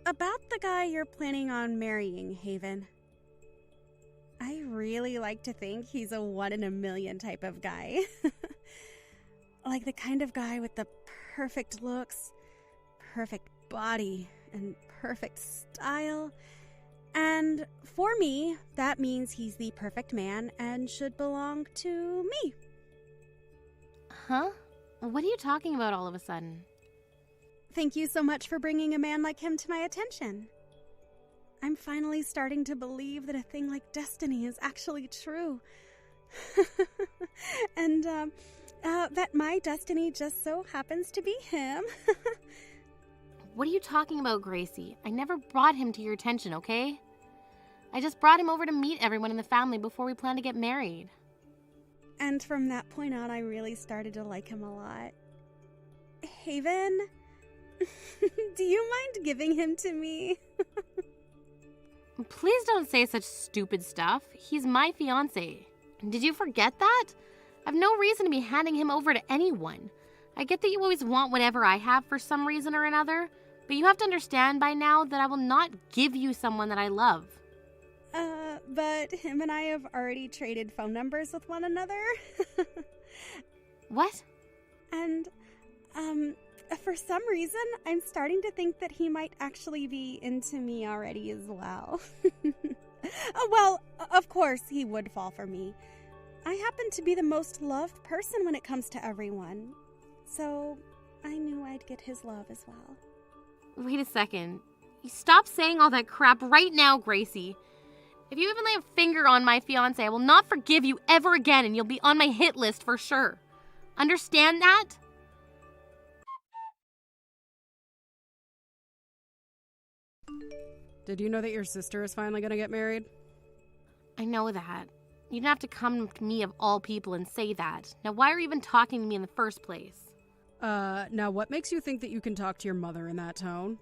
about the guy you're planning on marrying, Haven. I really like to think he's a 1 in a million type of guy. Like the kind of guy with the perfect looks, perfect body, and perfect style. And for me, that means he's the perfect man and should belong to me. Huh? What are you talking about all of a sudden? Thank you so much for bringing a man like him to my attention. I'm finally starting to believe that a thing like destiny is actually true. And that my destiny just so happens to be him. What are you talking about, Gracie? I never brought him to your attention, okay? I just brought him over to meet everyone in the family before we plan to get married. And from that point on, I really started to like him a lot. Haven, do you mind giving him to me? Please don't say such stupid stuff. He's my fiancé. Did you forget that? I've no reason to be handing him over to anyone. I get that you always want whatever I have for some reason or another, but you have to understand by now that I will not give you someone that I love. But him and I have already traded phone numbers with one another. What? And, for some reason, I'm starting to think that he might actually be into me already as well. Well, of course he would fall for me. I happen to be the most loved person when it comes to everyone. So, I knew I'd get his love as well. Wait a second. You stop saying all that crap right now, Gracie. If you even lay a finger on my fiancé, I will not forgive you ever again, and you'll be on my hit list for sure. Understand that? Did you know that your sister is finally going to get married? I know that. You didn't have to come to me of all people and say that. Now, why are you even talking to me in the first place? Now what makes you think that you can talk to your mother in that tone?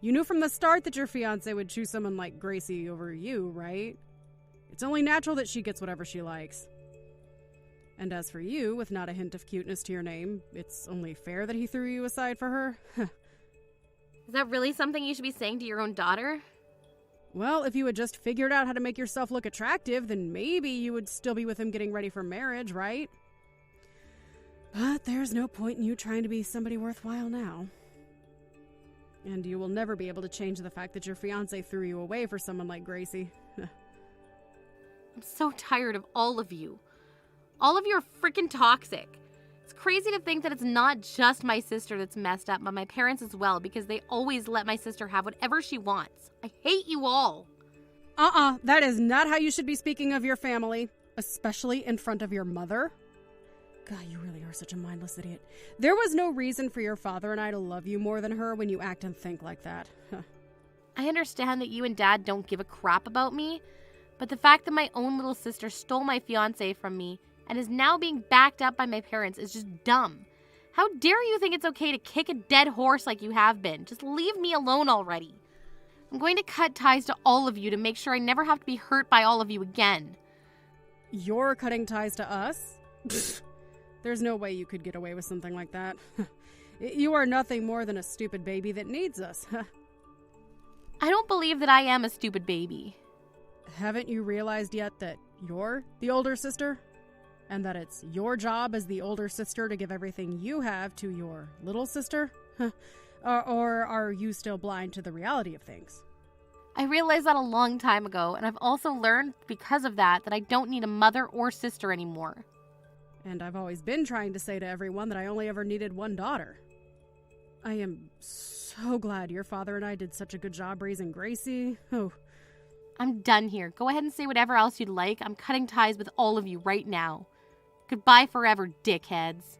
You knew from the start that your fiancé would choose someone like Gracie over you, right? It's only natural that she gets whatever she likes. And as for you, with not a hint of cuteness to your name, it's only fair that he threw you aside for her. Is that really something you should be saying to your own daughter? Well, if you had just figured out how to make yourself look attractive, then maybe you would still be with him getting ready for marriage, right? But there's no point in you trying to be somebody worthwhile now. And you will never be able to change the fact that your fiancé threw you away for someone like Gracie. I'm so tired of all of you. All of you are freaking toxic. It's crazy to think that it's not just my sister that's messed up, but my parents as well, because they always let my sister have whatever she wants. I hate you all. That is not how you should be speaking of your family, especially in front of your mother. God, you really are such a mindless idiot. There was no reason for your father and I to love you more than her when you act and think like that. I understand that you and Dad don't give a crap about me, but the fact that my own little sister stole my fiancé from me and is now being backed up by my parents is just dumb. How dare you think it's okay to kick a dead horse like you have been? Just leave me alone already. I'm going to cut ties to all of you to make sure I never have to be hurt by all of you again. You're cutting ties to us? There's no way you could get away with something like that. You are nothing more than a stupid baby that needs us. I don't believe that I am a stupid baby. Haven't you realized yet that you're the older sister? And that it's your job as the older sister to give everything you have to your little sister? Or are you still blind to the reality of things? I realized that a long time ago, and I've also learned because of that I don't need a mother or sister anymore. And I've always been trying to say to everyone that I only ever needed one daughter. I am so glad your father and I did such a good job raising Gracie. Oh. I'm done here. Go ahead and say whatever else you'd like. I'm cutting ties with all of you right now. Goodbye forever, dickheads.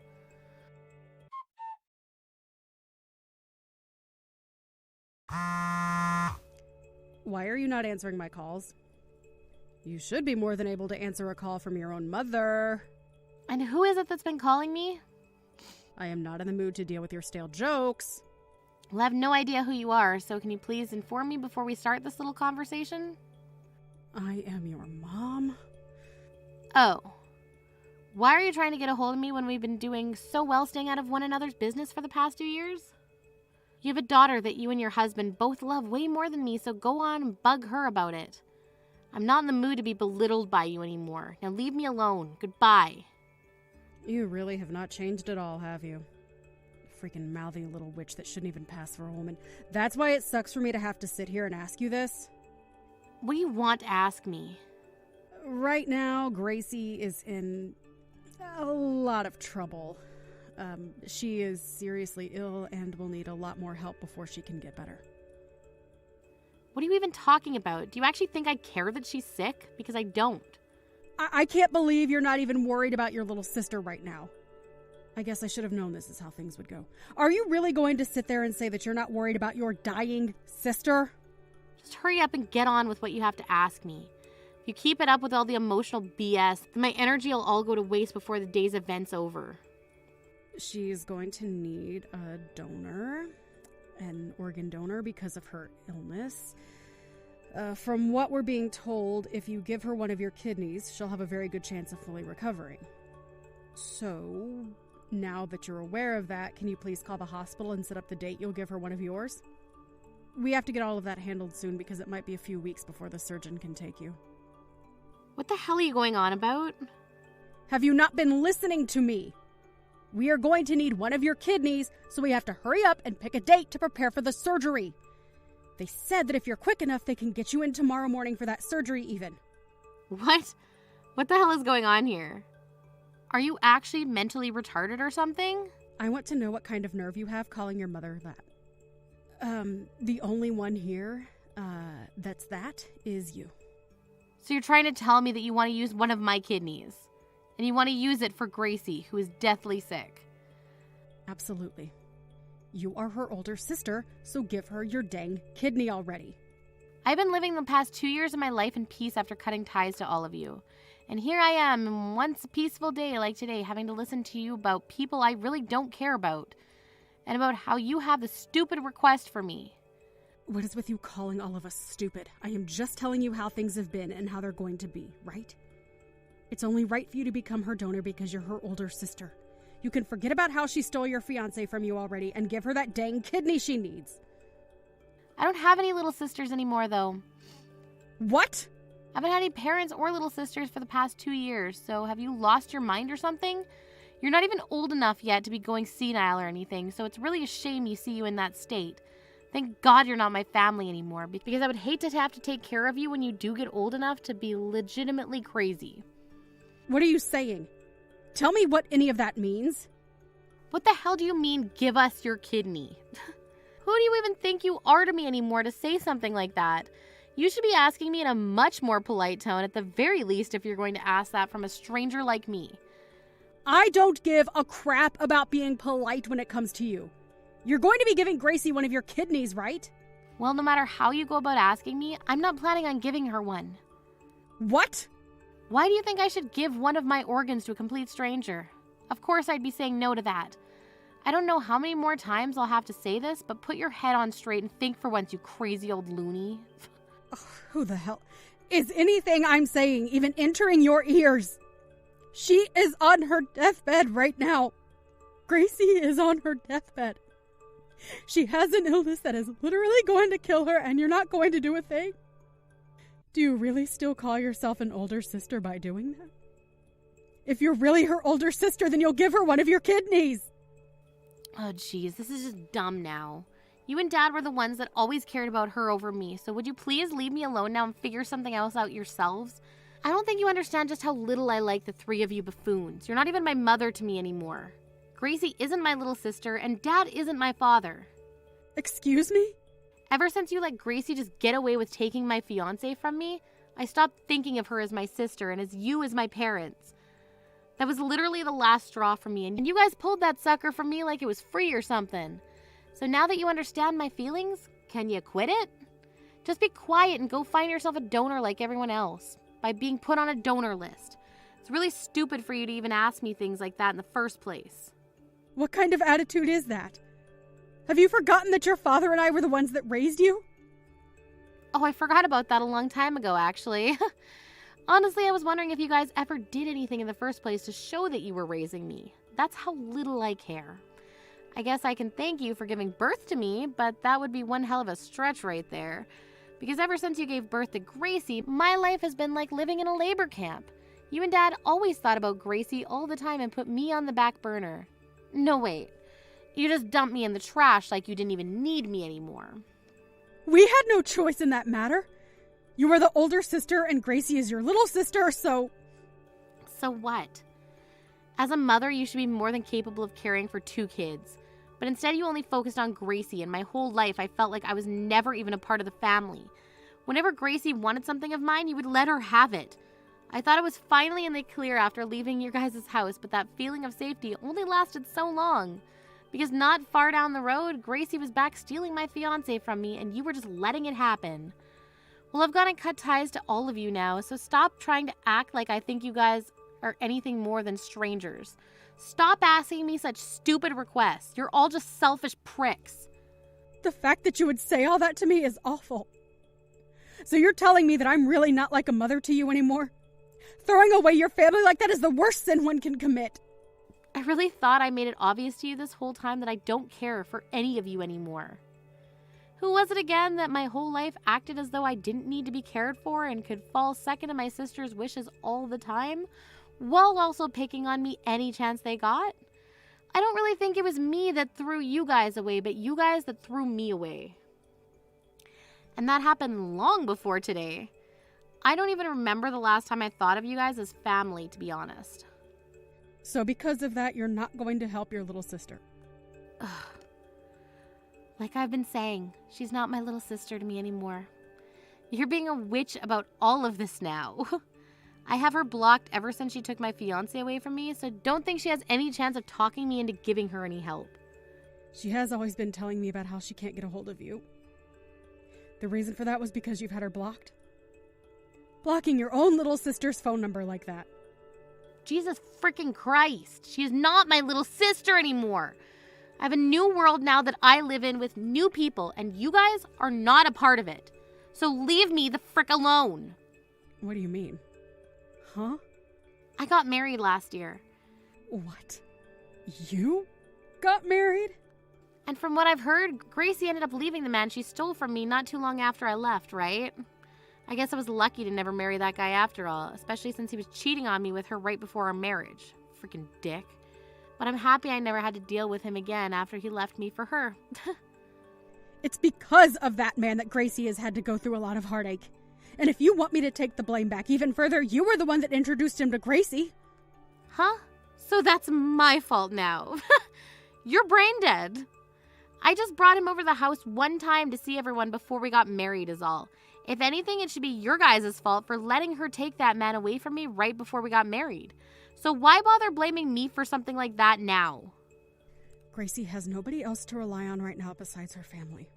Why are you not answering my calls? You should be more than able to answer a call from your own mother. And who is it that's been calling me? I am not in the mood to deal with your stale jokes. Well, I have no idea who you are, so can you please inform me before we start this little conversation? I am your mom. Oh. Why are you trying to get a hold of me when we've been doing so well staying out of one another's business for the past 2 years? You have a daughter that you and your husband both love way more than me, so go on and bug her about it. I'm not in the mood to be belittled by you anymore. Now leave me alone. Goodbye. You really have not changed at all, have you? Freaking mouthy little witch that shouldn't even pass for a woman. That's why it sucks for me to have to sit here and ask you this. What do you want to ask me? Right now, Gracie is in a lot of trouble. She is seriously ill and will need a lot more help before she can get better. What are you even talking about? Do you actually think I care that she's sick? Because I don't. I can't believe you're not even worried about your little sister right now. I guess I should have known this is how things would go. Are you really going to sit there and say that you're not worried about your dying sister? Just hurry up and get on with what you have to ask me. If you keep it up with all the emotional BS, then my energy will all go to waste before the day's event's over. She's going to need a donor, an organ donor, because of her illness. From what we're being told, if you give her one of your kidneys, she'll have a very good chance of fully recovering. So, now that you're aware of that, can you please call the hospital and set up the date you'll give her one of yours? We have to get all of that handled soon because it might be a few weeks before the surgeon can take you. What the hell are you going on about? Have you not been listening to me? We are going to need one of your kidneys, so we have to hurry up and pick a date to prepare for the surgery. They said that if you're quick enough, they can get you in tomorrow morning for that surgery even. What? What the hell is going on here? Are you actually mentally retarded or something? I want to know what kind of nerve you have calling your mother that. The only one here, that is you. So you're trying to tell me that you want to use one of my kidneys? And you want to use it for Gracie, who is deathly sick? Absolutely. You are her older sister, so give her your dang kidney already. I've been living the past 2 years of my life in peace after cutting ties to all of you. And here I am, once a peaceful day like today, having to listen to you about people I really don't care about. And about how you have the stupid request for me. What is with you calling all of us stupid? I am just telling you how things have been and how they're going to be, right? It's only right for you to become her donor because you're her older sister. You can forget about how she stole your fiancé from you already and give her that dang kidney she needs. I don't have any little sisters anymore, though. What? I haven't had any parents or little sisters for the past 2 years, so have you lost your mind or something? You're not even old enough yet to be going senile or anything, so it's really a shame you see you in that state. Thank God you're not my family anymore, because I would hate to have to take care of you when you do get old enough to be legitimately crazy. What are you saying? Tell me what any of that means. What the hell do you mean, give us your kidney? Who do you even think you are to me anymore to say something like that? You should be asking me in a much more polite tone at the very least if you're going to ask that from a stranger like me. I don't give a crap about being polite when it comes to you. You're going to be giving Gracie one of your kidneys, right? Well, no matter how you go about asking me, I'm not planning on giving her one. What? Why do you think I should give one of my organs to a complete stranger? Of course I'd be saying no to that. I don't know how many more times I'll have to say this, but put your head on straight and think for once, you crazy old loony. Who the hell? Is anything I'm saying even entering your ears? She is on her deathbed right now. Gracie is on her deathbed. She has an illness that is literally going to kill her, and you're not going to do a thing? Do you really still call yourself an older sister by doing that? If you're really her older sister, then you'll give her one of your kidneys. Oh, jeez, this is just dumb now. You and Dad were the ones that always cared about her over me, so would you please leave me alone now and figure something else out yourselves? I don't think you understand just how little I like the three of you buffoons. You're not even my mother to me anymore. Gracie isn't my little sister, and Dad isn't my father. Excuse me? Ever since you let Gracie just get away with taking my fiancé from me, I stopped thinking of her as my sister and as you as my parents. That was literally the last straw for me, and you guys pulled that sucker from me like it was free or something. So now that you understand my feelings, can you quit it? Just be quiet and go find yourself a donor like everyone else, by being put on a donor list. It's really stupid for you to even ask me things like that in the first place. What kind of attitude is that? Have you forgotten that your father and I were the ones that raised you? Oh, I forgot about that a long time ago, actually. Honestly, I was wondering if you guys ever did anything in the first place to show that you were raising me. That's how little I care. I guess I can thank you for giving birth to me, but that would be one hell of a stretch right there. Because ever since you gave birth to Gracie, my life has been like living in a labor camp. You and Dad always thought about Gracie all the time and put me on the back burner. No, wait. You just dumped me in the trash like you didn't even need me anymore. We had no choice in that matter. You were the older sister and Gracie is your little sister, so... So what? As a mother, you should be more than capable of caring for 2 kids. But instead you only focused on Gracie, and my whole life I felt like I was never even a part of the family. Whenever Gracie wanted something of mine, you would let her have it. I thought it was finally in the clear after leaving your guys' house, but that feeling of safety only lasted so long. Because not far down the road, Gracie was back stealing my fiancé from me, and you were just letting it happen. Well, I've gotten cut ties to all of you now, so stop trying to act like I think you guys are anything more than strangers. Stop asking me such stupid requests. You're all just selfish pricks. The fact that you would say all that to me is awful. So you're telling me that I'm really not like a mother to you anymore? Throwing away your family like that is the worst sin one can commit. I really thought I made it obvious to you this whole time that I don't care for any of you anymore. Who was it again that my whole life acted as though I didn't need to be cared for and could fall second to my sister's wishes all the time, while also picking on me any chance they got? I don't really think it was me that threw you guys away, but you guys that threw me away. And that happened long before today. I don't even remember the last time I thought of you guys as family, to be honest. So because of that, you're not going to help your little sister? Ugh. Like I've been saying, she's not my little sister to me anymore. You're being a witch about all of this now. I have her blocked ever since she took my fiancé away from me, so don't think she has any chance of talking me into giving her any help. She has always been telling me about how she can't get a hold of you. The reason for that was because you've had her blocked. Blocking your own little sister's phone number like that. Jesus freaking Christ. She is not my little sister anymore. I have a new world now that I live in with new people, and you guys are not a part of it. So leave me the frick alone. What do you mean? Huh? I got married last year. What? You got married? And from what I've heard, Gracie ended up leaving the man she stole from me not too long after I left, right? I guess I was lucky to never marry that guy after all, especially since he was cheating on me with her right before our marriage. Freaking dick. But I'm happy I never had to deal with him again after he left me for her. It's because of that man that Gracie has had to go through a lot of heartache. And if you want me to take the blame back even further, you were the one that introduced him to Gracie. Huh? So that's my fault now. You're brain dead. I just brought him over the house one time to see everyone before we got married is all. If anything, it should be your guys' fault for letting her take that man away from me right before we got married. So why bother blaming me for something like that now? Gracie has nobody else to rely on right now besides her family.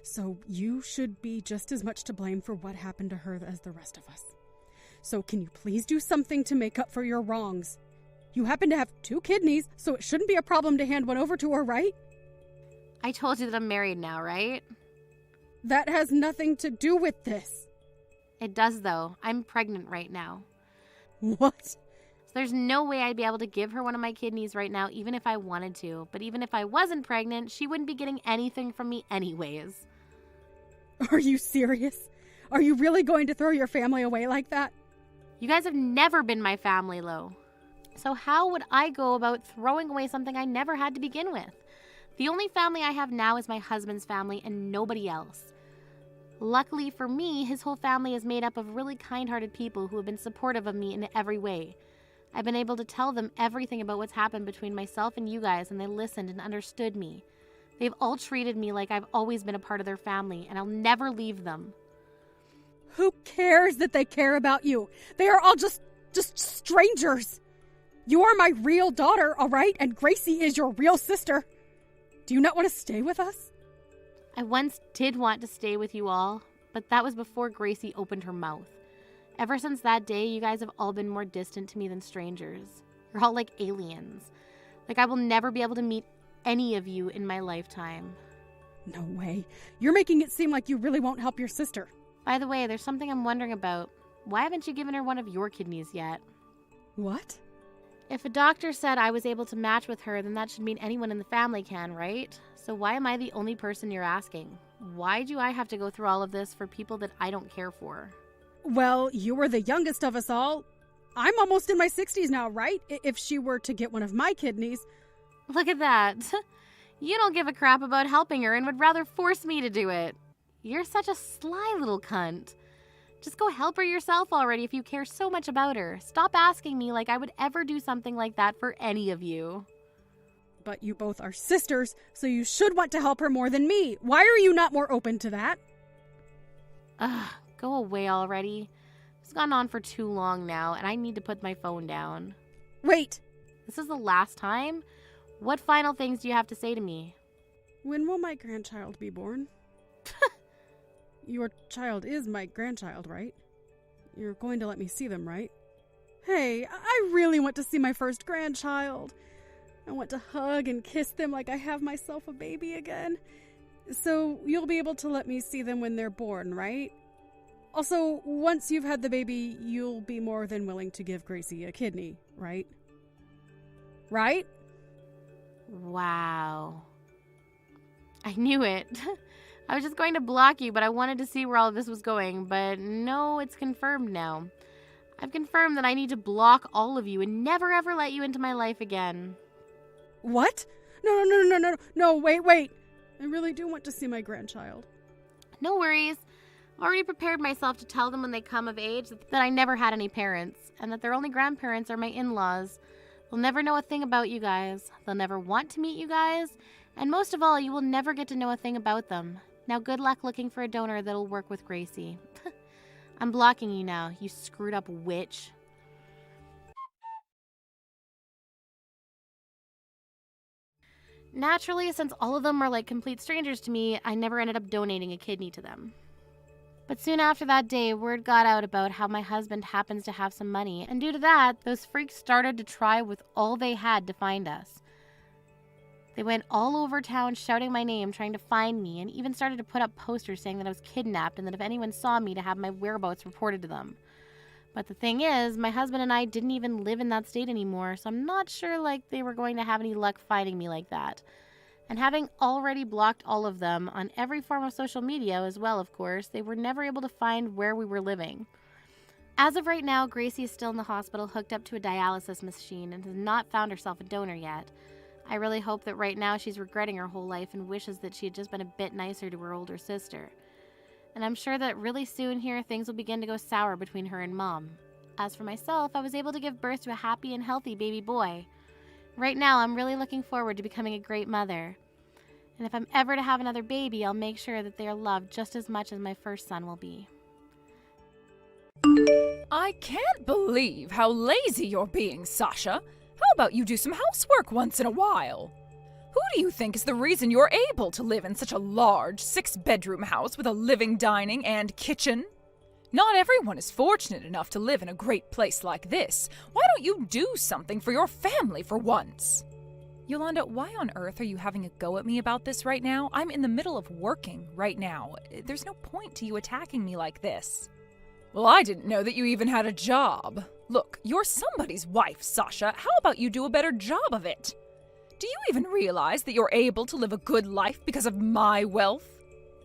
So you should be just as much to blame for what happened to her as the rest of us. So can you please do something to make up for your wrongs? You happen to have 2 kidneys, so it shouldn't be a problem to hand one over to her, right? I told you that I'm married now, right? That has nothing to do with this. It does, though. I'm pregnant right now. What? So there's no way I'd be able to give her one of my kidneys right now, even if I wanted to. But even if I wasn't pregnant, she wouldn't be getting anything from me anyways. Are you serious? Are you really going to throw your family away like that? You guys have never been my family, Lo. So how would I go about throwing away something I never had to begin with? The only family I have now is my husband's family and nobody else. Luckily for me, his whole family is made up of really kind-hearted people who have been supportive of me in every way. I've been able to tell them everything about what's happened between myself and you guys, and they listened and understood me. They've all treated me like I've always been a part of their family, and I'll never leave them. Who cares that they care about you? They are all just strangers. You are my real daughter, all right? And Gracie is your real sister. Do you not want to stay with us? I once did want to stay with you all, but that was before Gracie opened her mouth. Ever since that day, you guys have all been more distant to me than strangers. You're all like aliens. Like I will never be able to meet any of you in my lifetime. No way. You're making it seem like you really won't help your sister. By the way, there's something I'm wondering about. Why haven't you given her one of your kidneys yet? What? If a doctor said I was able to match with her, then that should mean anyone in the family can, right? So why am I the only person you're asking? Why do I have to go through all of this for people that I don't care for? Well, you were the youngest of us all. I'm almost in my 60s now, right? If she were to get one of my kidneys. Look at that. You don't give a crap about helping her and would rather force me to do it. You're such a sly little cunt. Just go help her yourself already if you care so much about her. Stop asking me like I would ever do something like that for any of you. But you both are sisters, so you should want to help her more than me. Why are you not more open to that? Ugh, go away already. It's gone on for too long now, and I need to put my phone down. Wait! This is the last time? What final things do you have to say to me? When will my grandchild be born? Your child is my grandchild, right? You're going to let me see them, right? Hey, I really want to see my first grandchild. I want to hug and kiss them like I have myself a baby again. So you'll be able to let me see them when they're born, right? Also, once you've had the baby, you'll be more than willing to give Gracie a kidney, right? Right? Wow. I knew it. I was just going to block you, but I wanted to see where all of this was going. But no, it's confirmed now. I've confirmed that I need to block all of you and never ever let you into my life again. What? No, wait. I really do want to see my grandchild. No worries. I've already prepared myself to tell them when they come of age that I never had any parents, and that their only grandparents are my in-laws. They'll never know a thing about you guys. They'll never want to meet you guys, and most of all, you will never get to know a thing about them. Now good luck looking for a donor that'll work with Gracie. I'm blocking you now, you screwed up witch. Naturally, since all of them are like complete strangers to me, I never ended up donating a kidney to them. But soon after that day, word got out about how my husband happens to have some money, and due to that, those freaks started to try with all they had to find us. They went all over town shouting my name, trying to find me, and even started to put up posters saying that I was kidnapped and that if anyone saw me to have my whereabouts reported to them. But the thing is, my husband and I didn't even live in that state anymore, so I'm not sure they were going to have any luck finding me like that. And having already blocked all of them on every form of social media as well, of course, they were never able to find where we were living. As of right now, Gracie is still in the hospital hooked up to a dialysis machine and has not found herself a donor yet. I really hope that right now she's regretting her whole life and wishes that she had just been a bit nicer to her older sister. And I'm sure that really soon here things will begin to go sour between her and Mom. As for myself, I was able to give birth to a happy and healthy baby boy. Right now, I'm really looking forward to becoming a great mother. And if I'm ever to have another baby, I'll make sure that they are loved just as much as my first son will be. I can't believe how lazy you're being, Sasha. How about you do some housework once in a while? Who do you think is the reason you're able to live in such a large 6-bedroom house with a living, dining, and kitchen? Not everyone is fortunate enough to live in a great place like this. Why don't you do something for your family for once? Yolanda, why on earth are you having a go at me about this right now? I'm in the middle of working right now. There's no point to you attacking me like this. Well, I didn't know that you even had a job. Look, you're somebody's wife, Sasha. How about you do a better job of it? Do you even realize that you're able to live a good life because of my wealth?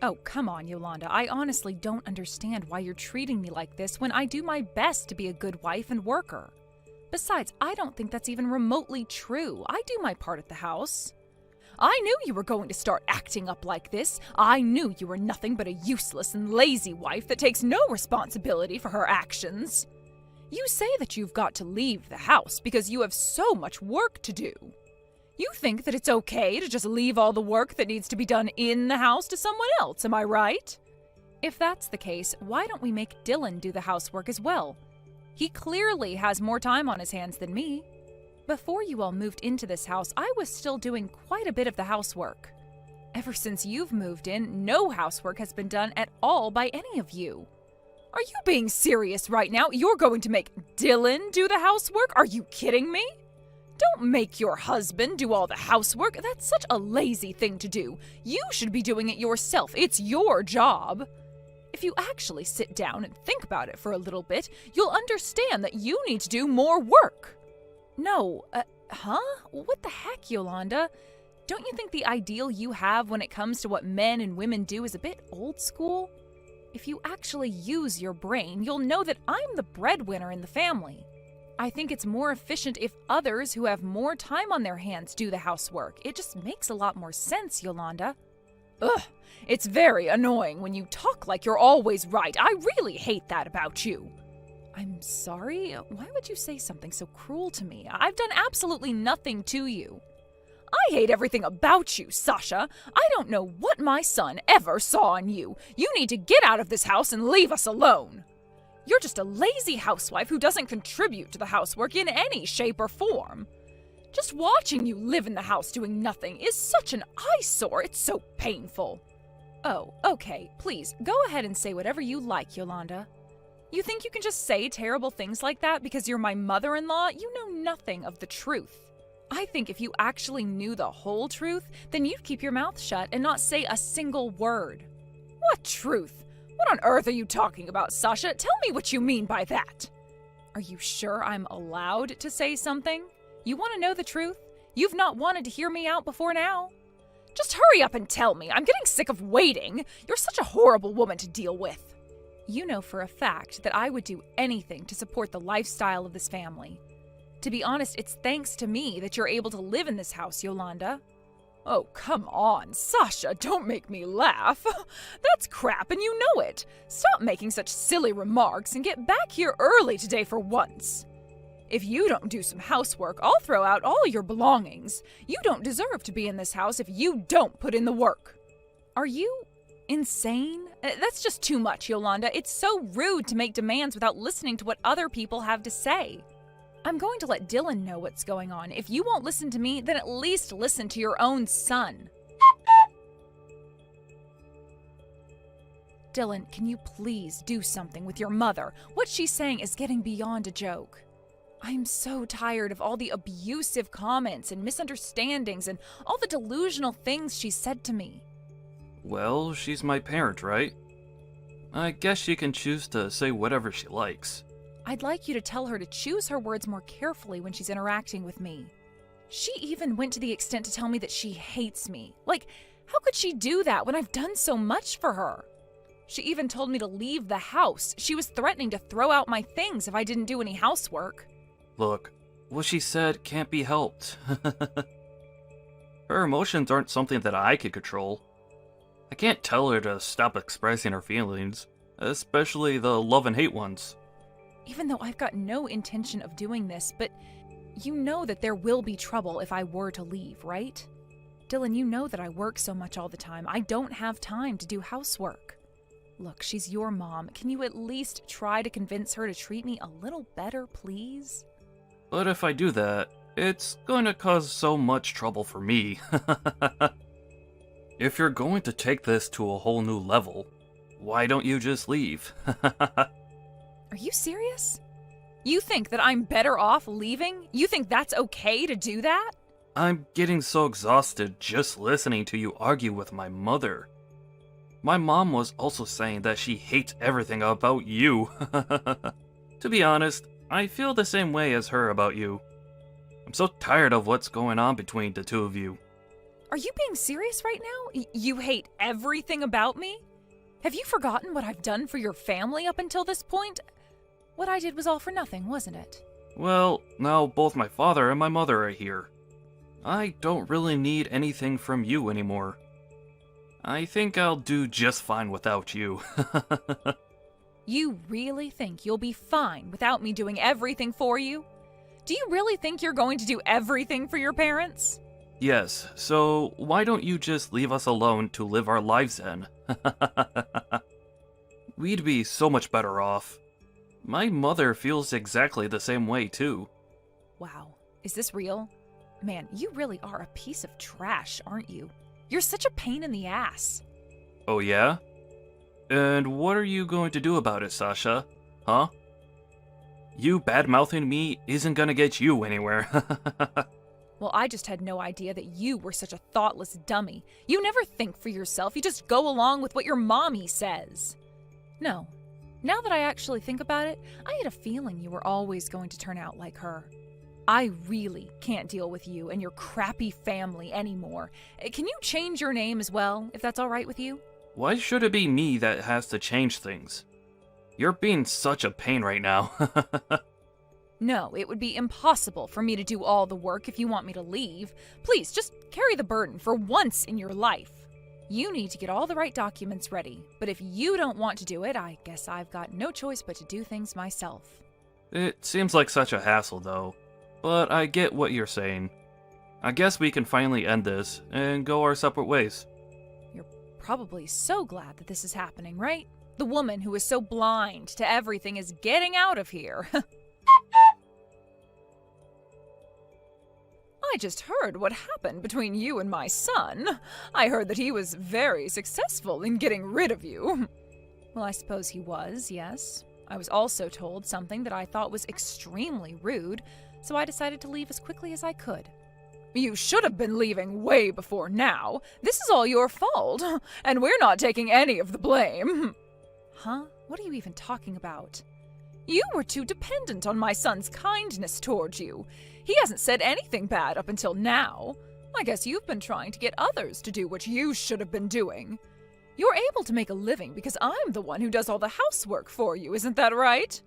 Oh, come on, Yolanda. I honestly don't understand why you're treating me like this when I do my best to be a good wife and worker. Besides, I don't think that's even remotely true. I do my part at the house. I knew you were going to start acting up like this. I knew you were nothing but a useless and lazy wife that takes no responsibility for her actions. You say that you've got to leave the house because you have so much work to do. You think that it's okay to just leave all the work that needs to be done in the house to someone else, am I right? If that's the case, why don't we make Dylan do the housework as well? He clearly has more time on his hands than me. Before you all moved into this house, I was still doing quite a bit of the housework. Ever since you've moved in, no housework has been done at all by any of you. Are you being serious right now? You're going to make Dylan do the housework? Are you kidding me? Don't make your husband do all the housework. That's such a lazy thing to do. You should be doing it yourself. It's your job. If you actually sit down and think about it for a little bit, you'll understand that you need to do more work. No, huh? What the heck, Yolanda? Don't you think the ideal you have when it comes to what men and women do is a bit old school? If you actually use your brain, you'll know that I'm the breadwinner in the family. I think it's more efficient if others who have more time on their hands do the housework. It just makes a lot more sense, Yolanda. Ugh, it's very annoying when you talk like you're always right. I really hate that about you. I'm sorry? Why would you say something so cruel to me? I've done absolutely nothing to you. I hate everything about you, Sasha. I don't know what my son ever saw in you. You need to get out of this house and leave us alone. You're just a lazy housewife who doesn't contribute to the housework in any shape or form. Just watching you live in the house doing nothing is such an eyesore. It's so painful. Oh, okay. Please, go ahead and say whatever you like, Yolanda. You think you can just say terrible things like that because you're my mother-in-law? You know nothing of the truth. I think if you actually knew the whole truth, then you'd keep your mouth shut and not say a single word. What truth? What on earth are you talking about, Sasha? Tell me what you mean by that. Are you sure I'm allowed to say something? You want to know the truth? You've not wanted to hear me out before now. Just hurry up and tell me. I'm getting sick of waiting. You're such a horrible woman to deal with. You know for a fact that I would do anything to support the lifestyle of this family. To be honest, it's thanks to me that you're able to live in this house, Yolanda. Oh, come on, Sasha, don't make me laugh. That's crap and you know it. Stop making such silly remarks and get back here early today for once. If you don't do some housework, I'll throw out all your belongings. You don't deserve to be in this house if you don't put in the work. Are you insane? That's just too much, Yolanda. It's so rude to make demands without listening to what other people have to say. I'm going to let Dylan know what's going on. If you won't listen to me, then at least listen to your own son. Dylan, can you please do something with your mother? What she's saying is getting beyond a joke. I'm so tired of all the abusive comments and misunderstandings and all the delusional things she said to me. Well, she's my parent, right? I guess she can choose to say whatever she likes. I'd like you to tell her to choose her words more carefully when she's interacting with me. She even went to the extent to tell me that she hates me. Like, how could she do that when I've done so much for her? She even told me to leave the house. She was threatening to throw out my things if I didn't do any housework. Look, what she said can't be helped. Her emotions aren't something that I could control. I can't tell her to stop expressing her feelings, especially the love and hate ones. Even though I've got no intention of doing this, but you know that there will be trouble if I were to leave, right? Dylan, you know that I work so much all the time. I don't have time to do housework. Look, she's your mom. Can you at least try to convince her to treat me a little better, please? But if I do that, it's going to cause so much trouble for me. If you're going to take this to a whole new level, why don't you just leave? Are you serious? You think that I'm better off leaving? You think that's okay to do that? I'm getting so exhausted just listening to you argue with my mother. My mom was also saying that she hates everything about you. To be honest, I feel the same way as her about you. I'm so tired of what's going on between the two of you. Are you being serious right now? You hate everything about me? Have you forgotten what I've done for your family up until this point? What I did was all for nothing, wasn't it? Well, now both my father and my mother are here. I don't really need anything from you anymore. I think I'll do just fine without you. You really think you'll be fine without me doing everything for you? Do you really think you're going to do everything for your parents? Yes, so why don't you just leave us alone to live our lives then? We'd be so much better off. My mother feels exactly the same way too. Wow, is this real? Man, you really are a piece of trash, aren't you? You're such a pain in the ass. Oh yeah? And what are you going to do about it, Sasha? Huh? You bad-mouthing me isn't gonna get you anywhere. Well, I just had no idea that you were such a thoughtless dummy. You never think for yourself, you just go along with what your mommy says. No, now that I actually think about it, I had a feeling you were always going to turn out like her. I really can't deal with you and your crappy family anymore. Can you change your name as well, if that's all right with you? Why should it be me that has to change things? You're being such a pain right now. No, it would be impossible for me to do all the work if you want me to leave. Please, just carry the burden for once in your life. You need to get all the right documents ready, but if you don't want to do it, I guess I've got no choice but to do things myself. It seems like such a hassle, though. But I get what you're saying. I guess we can finally end this and go our separate ways. You're probably so glad that this is happening, right? The woman who is so blind to everything is getting out of here. I just heard what happened between you and my son. I heard that he was very successful in getting rid of you. Well, I suppose he was, yes. I was also told something that I thought was extremely rude, so I decided to leave as quickly as I could. You should have been leaving way before now. This is all your fault, and we're not taking any of the blame. Huh? What are you even talking about? You were too dependent on my son's kindness towards you. He hasn't said anything bad up until now. I guess you've been trying to get others to do what you should have been doing. You're able to make a living because I'm the one who does all the housework for you, isn't that right?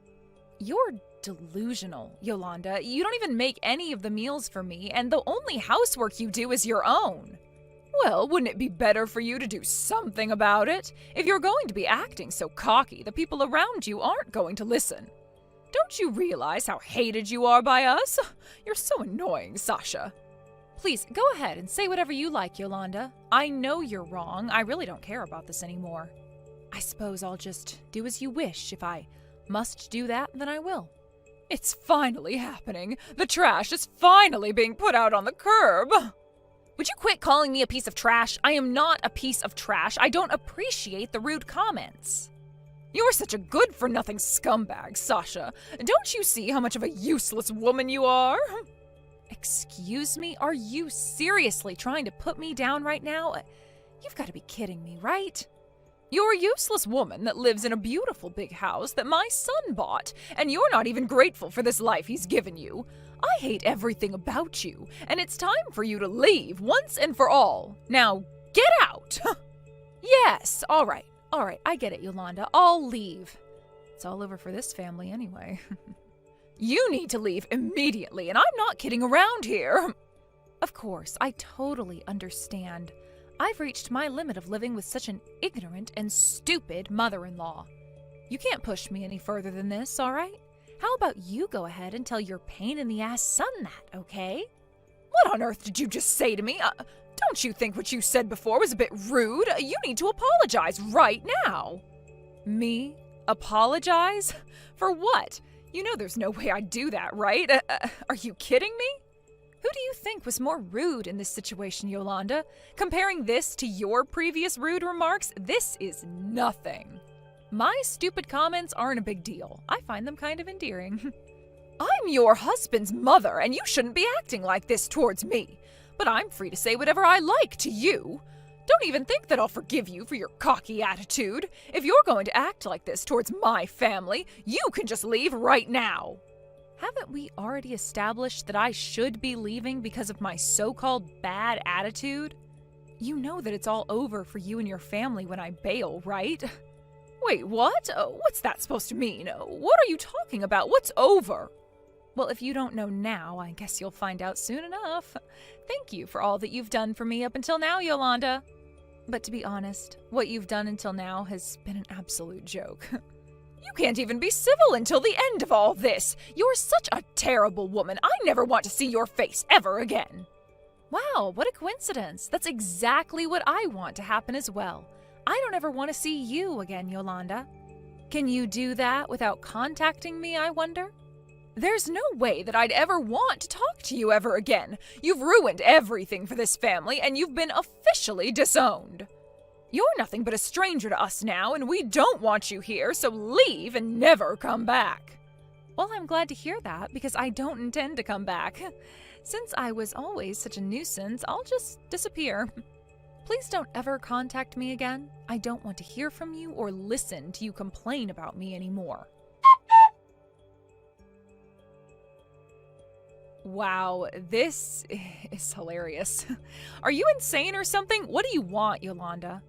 You're delusional, Yolanda. You don't even make any of the meals for me, and the only housework you do is your own. Well, wouldn't it be better for you to do something about it? If you're going to be acting so cocky, the people around you aren't going to listen. Don't you realize how hated you are by us? You're so annoying, Sasha. Please, go ahead and say whatever you like, Yolanda. I know you're wrong. I really don't care about this anymore. I suppose I'll just do as you wish. If I must do that, then I will. It's finally happening. The trash is finally being put out on the curb. Would you quit calling me a piece of trash? I am not a piece of trash. I don't appreciate the rude comments. You're such a good-for-nothing scumbag, Sasha. Don't you see how much of a useless woman you are? Excuse me? Are you seriously trying to put me down right now? You've got to be kidding me, right? You're a useless woman that lives in a beautiful big house that my son bought, and you're not even grateful for this life he's given you. I hate everything about you, and it's time for you to leave once and for all. Now, get out! Yes, all right, I get it, Yolanda. I'll leave. It's all over for this family anyway. You need to leave immediately, and I'm not kidding around here. Of course, I totally understand. I've reached my limit of living with such an ignorant and stupid mother-in-law. You can't push me any further than this, all right? How about you go ahead and tell your pain-in-the-ass son that, okay? What on earth did you just say to me? Don't you think what you said before was a bit rude? You need to apologize right now. Me? Apologize? For what? You know there's no way I'd do that, right? Are you kidding me? Who do you think was more rude in this situation, Yolanda? Comparing this to your previous rude remarks, this is nothing. My stupid comments aren't a big deal. I find them kind of endearing. I'm your husband's mother, and you shouldn't be acting like this towards me. But I'm free to say whatever I like to you. Don't even think that I'll forgive you for your cocky attitude. If you're going to act like this towards my family, you can just leave right now. Haven't we already established that I should be leaving because of my so-called bad attitude? You know that it's all over for you and your family when I bail, right? Wait, what? What's that supposed to mean? What are you talking about? What's over? Well, if you don't know now, I guess you'll find out soon enough. Thank you for all that you've done for me up until now, Yolanda. But to be honest, what you've done until now has been an absolute joke. You can't even be civil until the end of all this. You're such a terrible woman. I never want to see your face ever again. Wow, what a coincidence. That's exactly what I want to happen as well. I don't ever want to see you again, Yolanda. Can you do that without contacting me, I wonder? There's no way that I'd ever want to talk to you ever again. You've ruined everything for this family, and you've been officially disowned. You're nothing but a stranger to us now, and we don't want you here, so leave and never come back. Well, I'm glad to hear that, because I don't intend to come back. Since I was always such a nuisance, I'll just disappear. Please don't ever contact me again. I don't want to hear from you or listen to you complain about me anymore. Wow, this is hilarious. Are you insane or something? What do you want, Yolanda?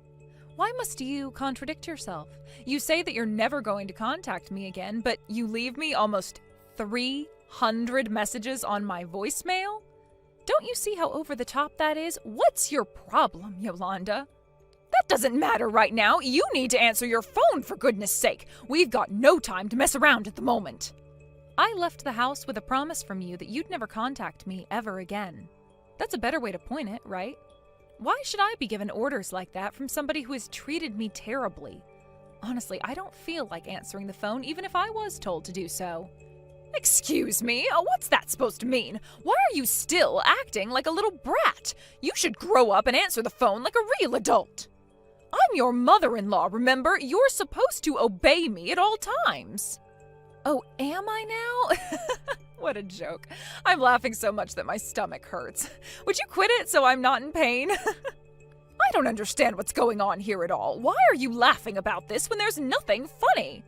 Why must you contradict yourself? You say that you're never going to contact me again, but you leave me almost 300 messages on my voicemail? Don't you see how over the top that is? What's your problem, Yolanda? That doesn't matter right now. You need to answer your phone, for goodness sake. We've got no time to mess around at the moment. I left the house with a promise from you that you'd never contact me ever again. That's a better way to point it, right? Why should I be given orders like that from somebody who has treated me terribly? Honestly, I don't feel like answering the phone even if I was told to do so. Excuse me? What's that supposed to mean? Why are you still acting like a little brat? You should grow up and answer the phone like a real adult. I'm your mother-in-law, remember? You're supposed to obey me at all times. Oh, am I now? What a joke. I'm laughing so much that my stomach hurts. Would you quit it so I'm not in pain? I don't understand what's going on here at all. Why are you laughing about this when there's nothing funny?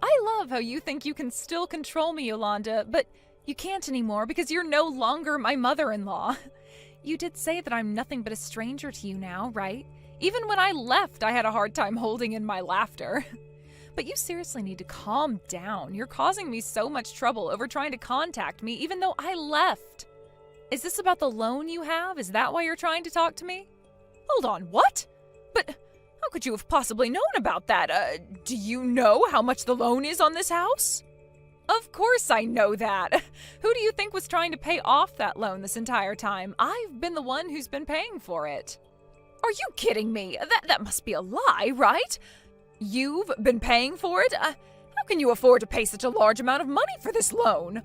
I love how you think you can still control me, Yolanda, but you can't anymore because you're no longer my mother-in-law. You did say that I'm nothing but a stranger to you now, right? Even when I left, I had a hard time holding in my laughter. But you seriously need to calm down. You're causing me so much trouble over trying to contact me even though I left. Is this about the loan you have? Is that why you're trying to talk to me? Hold on, what? But how could you have possibly known about that? Do you know how much the loan is on this house? Of course I know that. Who do you think was trying to pay off that loan this entire time? I've been the one who's been paying for it. Are you kidding me? That must be a lie, right? You've been paying for it? How can you afford to pay such a large amount of money for this loan?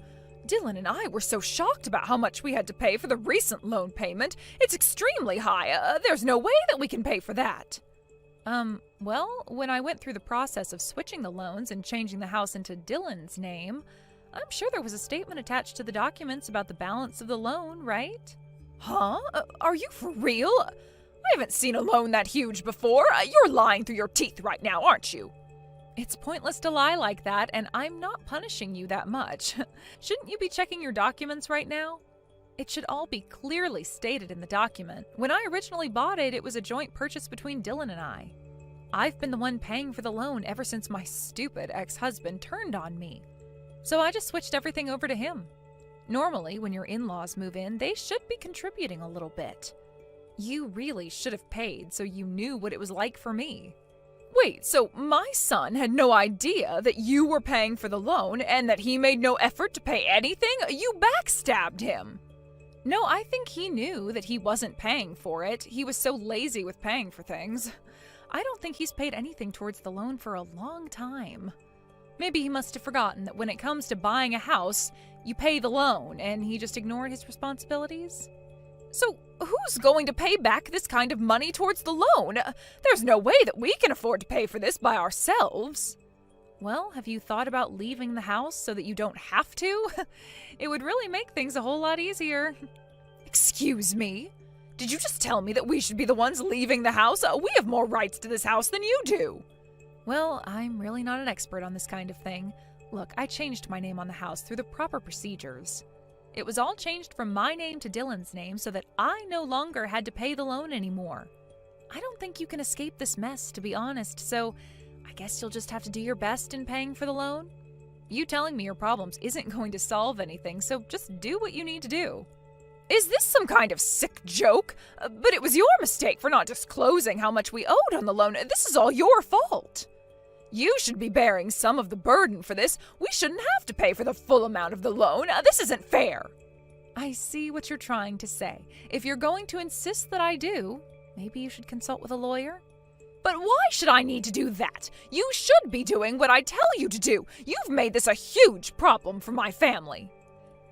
Dylan and I were so shocked about how much we had to pay for the recent loan payment. It's extremely high. There's no way that we can pay for that. Well, when I went through the process of switching the loans and changing the house into Dylan's name, I'm sure there was a statement attached to the documents about the balance of the loan, right? Huh? Are you for real? I haven't seen a loan that huge before. You're lying through your teeth right now, aren't you? It's pointless to lie like that, and I'm not punishing you that much. Shouldn't you be checking your documents right now? It should all be clearly stated in the document. When I originally bought it, it was a joint purchase between Dylan and I. I've been the one paying for the loan ever since my stupid ex-husband turned on me. So I just switched everything over to him. Normally, when your in-laws move in, they should be contributing a little bit. You really should have paid so you knew what it was like for me. Wait, so my son had no idea that you were paying for the loan and that he made no effort to pay anything? You backstabbed him. No, I think he knew that he wasn't paying for it. He was so lazy with paying for things. I don't think he's paid anything towards the loan for a long time. Maybe he must have forgotten that when it comes to buying a house, you pay the loan and he just ignored his responsibilities. So who's going to pay back this kind of money towards the loan? There's no way that we can afford to pay for this by ourselves. Well, have you thought about leaving the house so that you don't have to? It would really make things a whole lot easier. Excuse me? Did you just tell me that we should be the ones leaving the house? We have more rights to this house than you do. Well, I'm really not an expert on this kind of thing. Look, I changed my name on the house through the proper procedures. It was all changed from my name to Dylan's name so that I no longer had to pay the loan anymore. I don't think you can escape this mess, to be honest, so I guess you'll just have to do your best in paying for the loan. You telling me your problems isn't going to solve anything, so just do what you need to do. Is this some kind of sick joke? But it was your mistake for not disclosing how much we owed on the loan. This is all your fault. You should be bearing some of the burden for this. We shouldn't have to pay for the full amount of the loan. This isn't fair. I see what you're trying to say. If you're going to insist that I do, maybe you should consult with a lawyer. But why should I need to do that? You should be doing what I tell you to do. You've made this a huge problem for my family.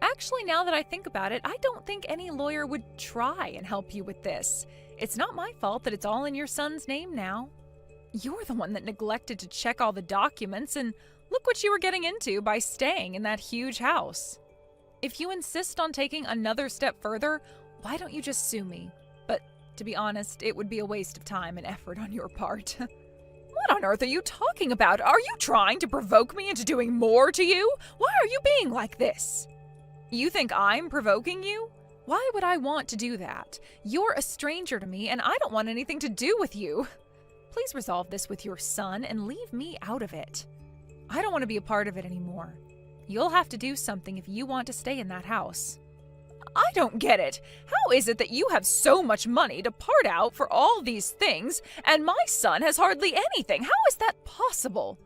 Actually, now that I think about it, I don't think any lawyer would try and help you with this. It's not my fault that it's all in your son's name now. You're the one that neglected to check all the documents, and look what you were getting into by staying in that huge house. If you insist on taking another step further, why don't you just sue me? But to be honest, it would be a waste of time and effort on your part. What on earth are you talking about? Are you trying to provoke me into doing more to you? Why are you being like this? You think I'm provoking you? Why would I want to do that? You're a stranger to me, and I don't want anything to do with you. Please resolve this with your son and leave me out of it. I don't want to be a part of it anymore. You'll have to do something if you want to stay in that house. I don't get it. How is it that you have so much money to part out for all these things, and my son has hardly anything? How is that possible?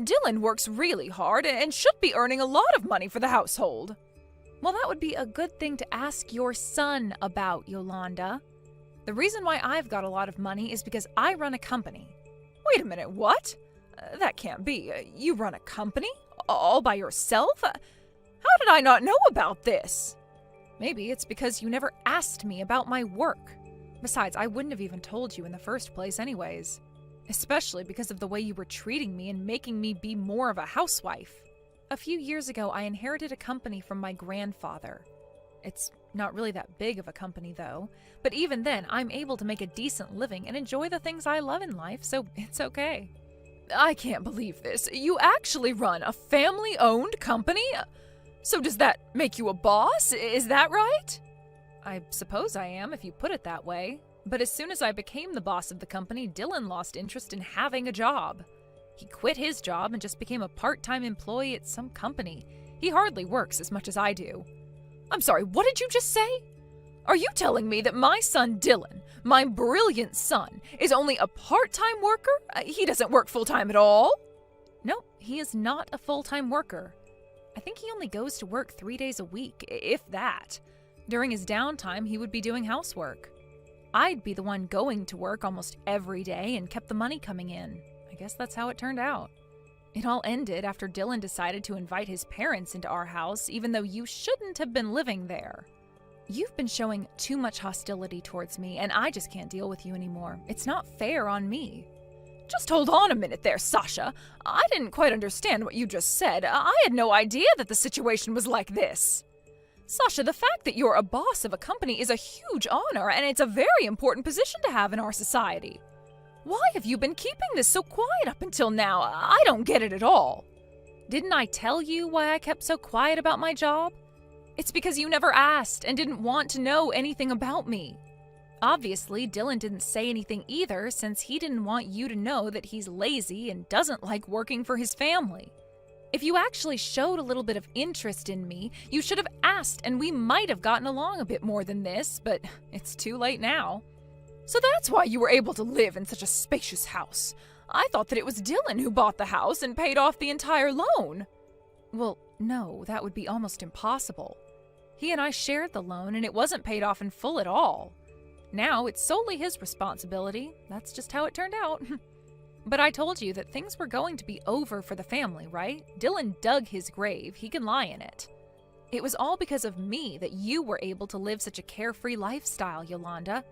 Dylan works really hard and should be earning a lot of money for the household. Well, that would be a good thing to ask your son about, Yolanda. The reason why I've got a lot of money is because I run a company. Wait a minute, what? That can't be. You run a company? All by yourself? How did I not know about this? Maybe it's because you never asked me about my work. Besides, I wouldn't have even told you in the first place anyways. Especially because of the way you were treating me and making me be more of a housewife. A few years ago, I inherited a company from my grandfather. It's not really that big of a company, though. But even then, I'm able to make a decent living and enjoy the things I love in life, so it's okay. I can't believe this. You actually run a family-owned company? So does that make you a boss? Is that right? I suppose I am, if you put it that way. But as soon as I became the boss of the company, Dylan lost interest in having a job. He quit his job and just became a part-time employee at some company. He hardly works as much as I do. I'm sorry, what did you just say? Are you telling me that my son Dylan, my brilliant son, is only a part-time worker? He doesn't work full-time at all? No, he is not a full-time worker. I think he only goes to work 3 days a week, if that. During his downtime, he would be doing housework. I'd be the one going to work almost every day and kept the money coming in. I guess that's how it turned out. It all ended after Dylan decided to invite his parents into our house, even though you shouldn't have been living there. You've been showing too much hostility towards me, and I just can't deal with you anymore. It's not fair on me. Just hold on a minute there, Sasha. I didn't quite understand what you just said. I had no idea that the situation was like this. Sasha, the fact that you're a boss of a company is a huge honor, and it's a very important position to have in our society. Why have you been keeping this so quiet up until now? I don't get it at all. Didn't I tell you why I kept so quiet about my job? It's because you never asked and didn't want to know anything about me. Obviously, Dylan didn't say anything either, since he didn't want you to know that he's lazy and doesn't like working for his family. If you actually showed a little bit of interest in me, you should have asked, and we might have gotten along a bit more than this, but it's too late now. So that's why you were able to live in such a spacious house. I thought that it was Dylan who bought the house and paid off the entire loan. Well, no, that would be almost impossible. He and I shared the loan, and it wasn't paid off in full at all. Now it's solely his responsibility. That's just how it turned out. But I told you that things were going to be over for the family, right? Dylan dug his grave. He can lie in it. It was all because of me that you were able to live such a carefree lifestyle, Yolanda.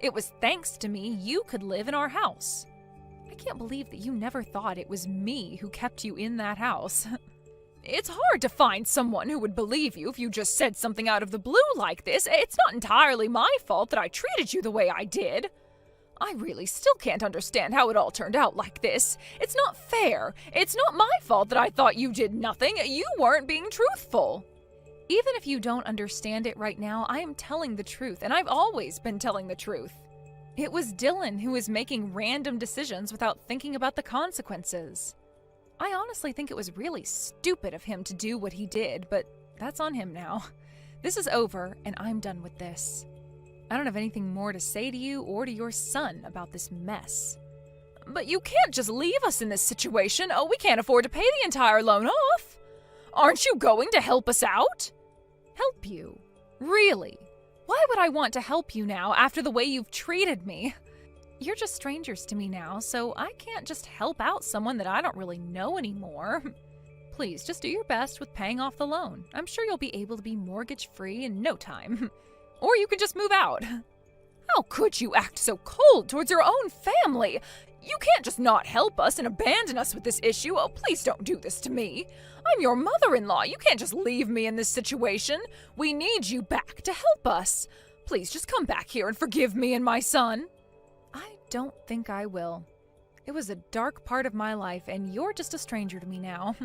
It was thanks to me you could live in our house. I can't believe that you never thought it was me who kept you in that house. It's hard to find someone who would believe you if you just said something out of the blue like this. It's not entirely my fault that I treated you the way I did. I really still can't understand how it all turned out like this. It's not fair. It's not my fault that I thought you did nothing. You weren't being truthful. Even if you don't understand it right now, I am telling the truth, and I've always been telling the truth. It was Dylan who was making random decisions without thinking about the consequences. I honestly think it was really stupid of him to do what he did, but that's on him now. This is over, and I'm done with this. I don't have anything more to say to you or to your son about this mess. But you can't just leave us in this situation. Oh, we can't afford to pay the entire loan off. Aren't you going to help us out? Help you? Really? Why would I want to help you now after the way you've treated me? You're just strangers to me now, so I can't just help out someone that I don't really know anymore. Please, just do your best with paying off the loan. I'm sure you'll be able to be mortgage-free in no time. Or you can just move out. How could you act so cold towards your own family? You can't just not help us and abandon us with this issue. Oh, please don't do this to me. I'm your mother-in-law. You can't just leave me in this situation. We need you back to help us. Please just come back here and forgive me and my son. I don't think I will. It was a dark part of my life, and you're just a stranger to me now.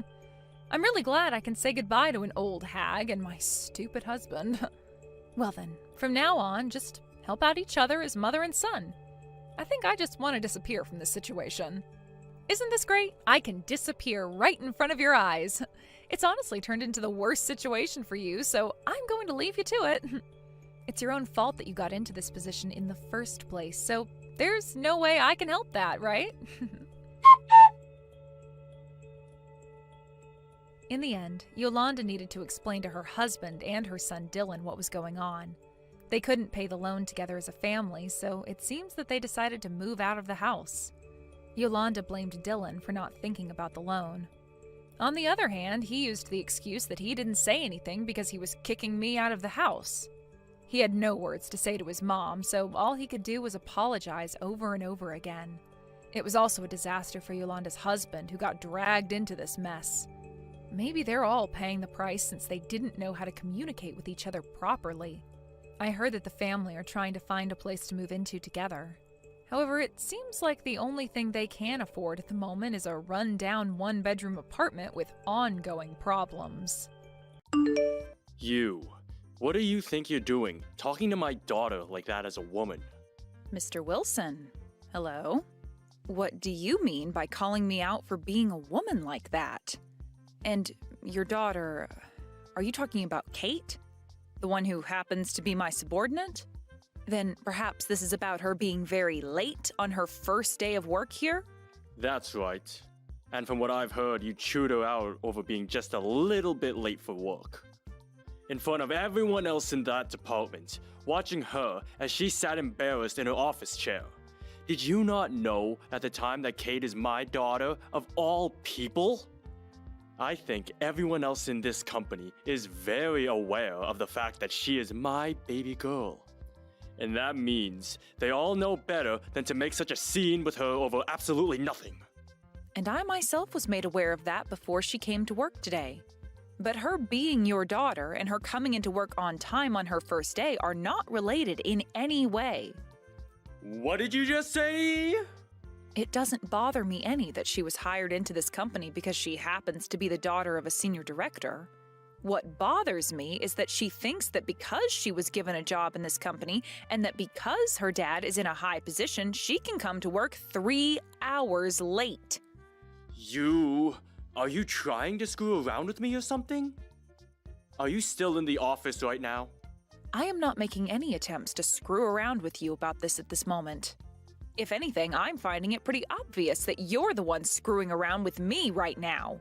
I'm really glad I can say goodbye to an old hag and my stupid husband. Well then, from now on, just help out each other as mother and son. I think I just want to disappear from this situation. Isn't this great? I can disappear right in front of your eyes. It's honestly turned into the worst situation for you, so I'm going to leave you to it. It's your own fault that you got into this position in the first place, so there's no way I can help that, right? In the end, Yolanda needed to explain to her husband and her son Dylan what was going on. They couldn't pay the loan together as a family, so it seems that they decided to move out of the house. Yolanda blamed Dylan for not thinking about the loan. On the other hand, he used the excuse that he didn't say anything because he was kicking me out of the house. He had no words to say to his mom, so all he could do was apologize over and over again. It was also a disaster for Yolanda's husband, who got dragged into this mess. Maybe they're all paying the price since they didn't know how to communicate with each other properly. I heard that the family are trying to find a place to move into together. However, it seems like the only thing they can afford at the moment is a run-down one-bedroom apartment with ongoing problems. You. What do you think you're doing, talking to my daughter like that as a woman? Mr. Wilson, hello? What do you mean by calling me out for being a woman like that? And your daughter, are you talking about Kate? The one who happens to be my subordinate? Then perhaps this is about her being very late on her first day of work here? That's right. And from what I've heard, you chewed her out over being just a little bit late for work. In front of everyone else in that department, watching her as she sat embarrassed in her office chair. Did you not know at the time that Kate is my daughter, of all people? I think everyone else in this company is very aware of the fact that she is my baby girl. And that means they all know better than to make such a scene with her over absolutely nothing. And I myself was made aware of that before she came to work today. But her being your daughter and her coming into work on time on her first day are not related in any way. What did you just say? It doesn't bother me any that she was hired into this company because she happens to be the daughter of a senior director. What bothers me is that she thinks that because she was given a job in this company and that because her dad is in a high position, she can come to work 3 hours late. Are you trying to screw around with me or something? Are you still in the office right now? I am not making any attempts to screw around with you about this at this moment. If anything, I'm finding it pretty obvious that you're the one screwing around with me right now.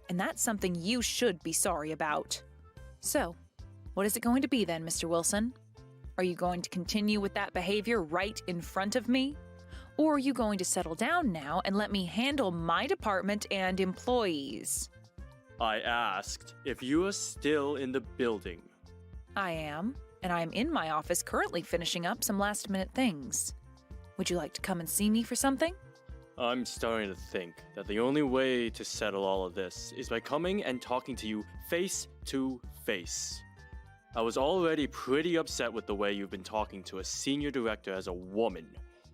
And that's something you should be sorry about. So, what is it going to be then, Mr. Wilson? Are you going to continue with that behavior right in front of me? Or are you going to settle down now and let me handle my department and employees? I asked if you are still in the building. I am, and I am in my office currently finishing up some last-minute things. Would you like to come and see me for something? I'm starting to think that the only way to settle all of this is by coming and talking to you face to face. I was already pretty upset with the way you've been talking to a senior director as a woman,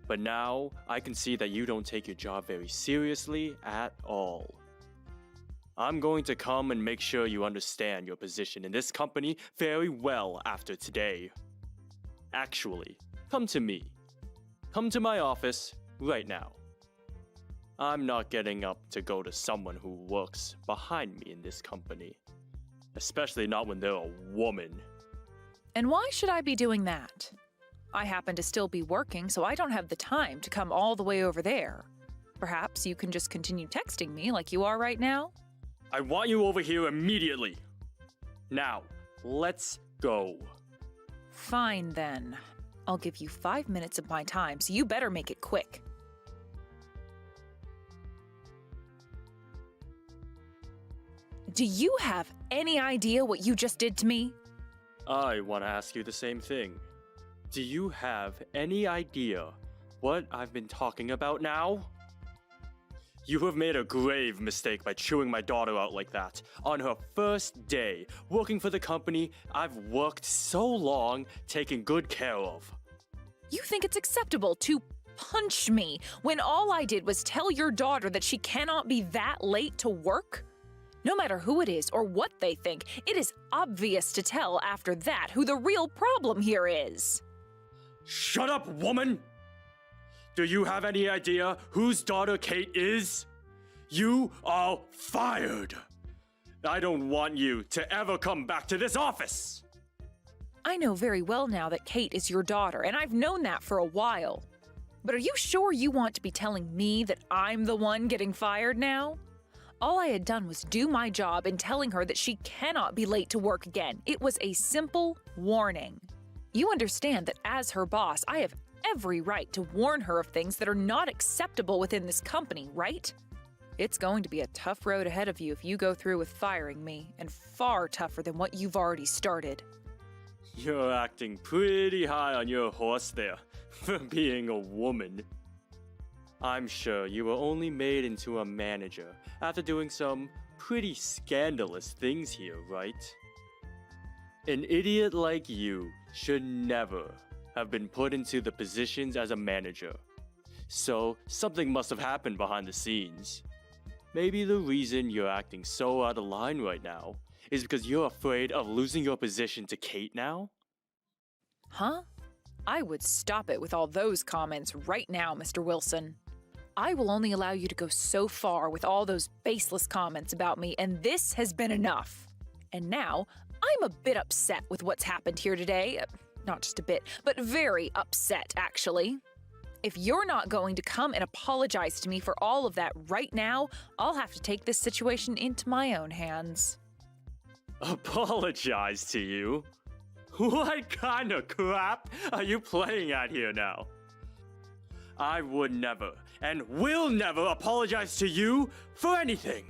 but now I can see that you don't take your job very seriously at all. I'm going to come and make sure you understand your position in this company very well after today. Actually, come to me. Come to my office right now. I'm not getting up to go to someone who works behind me in this company. Especially not when they're a woman. And why should I be doing that? I happen to still be working, so I don't have the time to come all the way over there. Perhaps you can just continue texting me like you are right now? I want you over here immediately. Now, let's go. Fine then. I'll give you 5 minutes of my time, so you better make it quick. Do you have any idea what you just did to me? I want to ask you the same thing. Do you have any idea what I've been talking about now? You have made a grave mistake by chewing my daughter out like that on her first day working for the company I've worked so long taking good care of. You think it's acceptable to punch me when all I did was tell your daughter that she cannot be that late to work? No matter who it is or what they think, it is obvious to tell after that who the real problem here is. Shut up, woman! Do you have any idea whose daughter Kate is? You are fired! I don't want you to ever come back to this office! I know very well now that Kate is your daughter, and I've known that for a while. But are you sure you want to be telling me that I'm the one getting fired now? All I had done was do my job in telling her that she cannot be late to work again. It was a simple warning. You understand that as her boss, I have every right to warn her of things that are not acceptable within this company, right? It's going to be a tough road ahead of you if you go through with firing me, and far tougher than what you've already started. You're acting pretty high on your horse there, for being a woman. I'm sure you were only made into a manager after doing some pretty scandalous things here, right? An idiot like you should never have been put into the positions as a manager. So, something must have happened behind the scenes. Maybe the reason you're acting so out of line right now is because you're afraid of losing your position to Kate now? Huh? I would stop it with all those comments right now, Mr. Wilson. I will only allow you to go so far with all those baseless comments about me, and this has been enough. And now, I'm a bit upset with what's happened here today. Not just a bit, but very upset, actually. If you're not going to come and apologize to me for all of that right now, I'll have to take this situation into my own hands. Apologize to you? What kind of crap are you playing at here now? I would never and will never apologize to you for anything.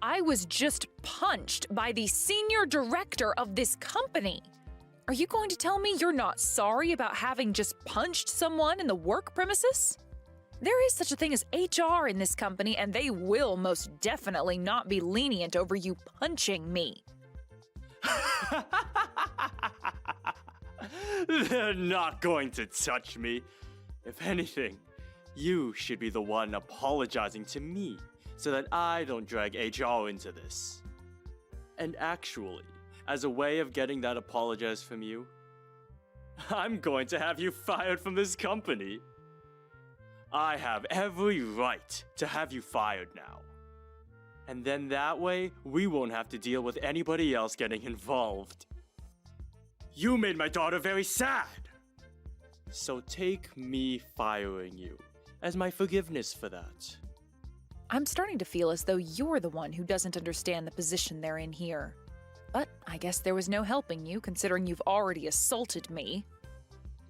I was just punched by the senior director of this company. Are you going to tell me you're not sorry about having just punched someone in the work premises? There is such a thing as HR in this company, and they will most definitely not be lenient over you punching me. They're not going to touch me. If anything, you should be the one apologizing to me so that I don't drag HR into this. And actually, as a way of getting that apologize from you, I'm going to have you fired from this company. I have every right to have you fired now. And then that way, we won't have to deal with anybody else getting involved. You made my daughter very sad. So take me firing you as my forgiveness for that. I'm starting to feel as though you're the one who doesn't understand the position they're in here. But I guess there was no helping you, considering you've already assaulted me.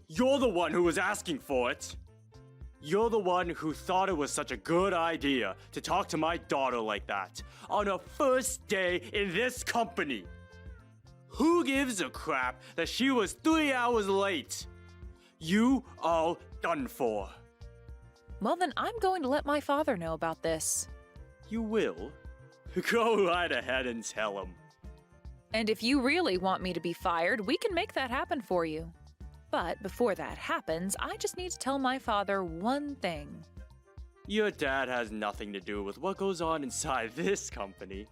You're the one who was asking for it. You're the one who thought it was such a good idea to talk to my daughter like that on her first day in this company. Who gives a crap that she was 3 hours late? You are done for. Well, then I'm going to let my father know about this. You will? Go right ahead and tell him. And if you really want me to be fired, we can make that happen for you. But before that happens, I just need to tell my father one thing. Your dad has nothing to do with what goes on inside this company.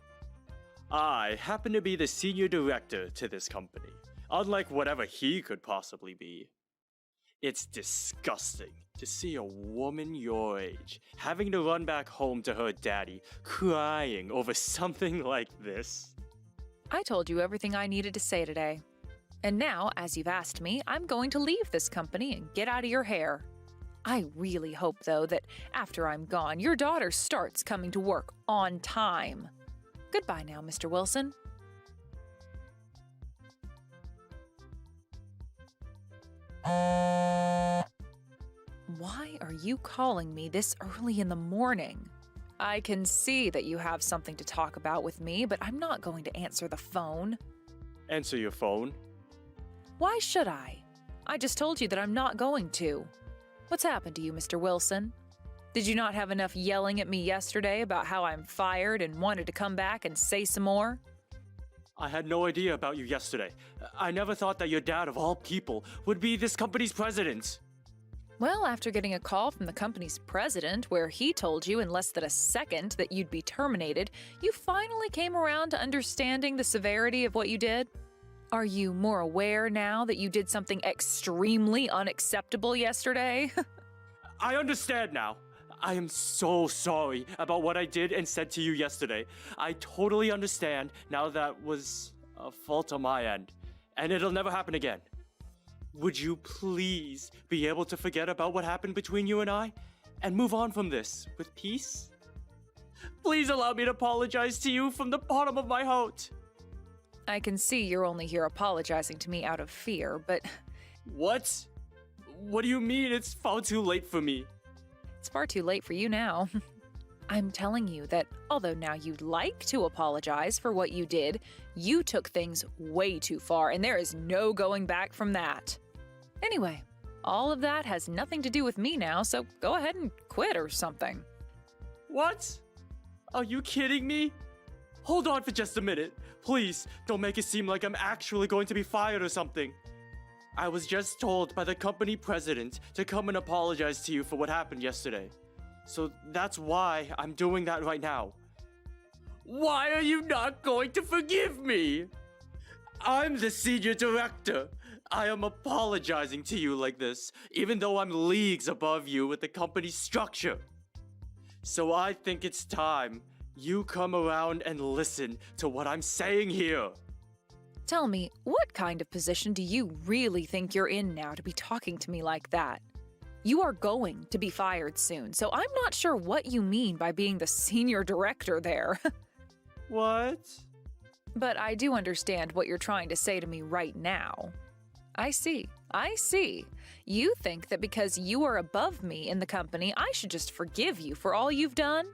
I happen to be the senior director to this company, unlike whatever he could possibly be. It's disgusting to see a woman your age having to run back home to her daddy crying over something like this. I told you everything I needed to say today. And now, as you've asked me, I'm going to leave this company and get out of your hair. I really hope, though, that after I'm gone, your daughter starts coming to work on time. Goodbye now, Mr. Wilson. Why are you calling me this early in the morning? I can see that you have something to talk about with me, but I'm not going to answer the phone. Answer your phone. Why should I? I just told you that I'm not going to. What's happened to you, Mr. Wilson? Did you not have enough yelling at me yesterday about how I'm fired and wanted to come back and say some more? I had no idea about you yesterday. I never thought that your dad, of all people, would be this company's president. Well, after getting a call from the company's president where he told you in less than a second that you'd be terminated, you finally came around to understanding the severity of what you did? Are you more aware now that you did something extremely unacceptable yesterday? I understand now. I am so sorry about what I did and said to you yesterday. I totally understand now that was a fault on my end, and it'll never happen again. Would you please be able to forget about what happened between you and I and move on from this with peace? Please allow me to apologize to you from the bottom of my heart. I can see you're only here apologizing to me out of fear, but What? What do you mean it's far too late for me? it's far too late for you now. I'm telling you that although now you'd like to apologize for what you did, you took things way too far, and there is no going back from that. Anyway, all of that has nothing to do with me now, so go ahead and quit or something. What? Are you kidding me? Hold on for just a minute. Please, don't make it seem like I'm actually going to be fired or something. I was just told by the company president to come and apologize to you for what happened yesterday. So that's why I'm doing that right now. Why are you not going to forgive me? I'm the senior director. I am apologizing to you like this, even though I'm leagues above you with the company's structure. So I think it's time you come around and listen to what I'm saying here. Tell me, what kind of position do you really think you're in now to be talking to me like that? You are going to be fired soon, so I'm not sure what you mean by being the senior director there. What? But I do understand what you're trying to say to me right now. I see. You think that because you are above me in the company, I should just forgive you for all you've done?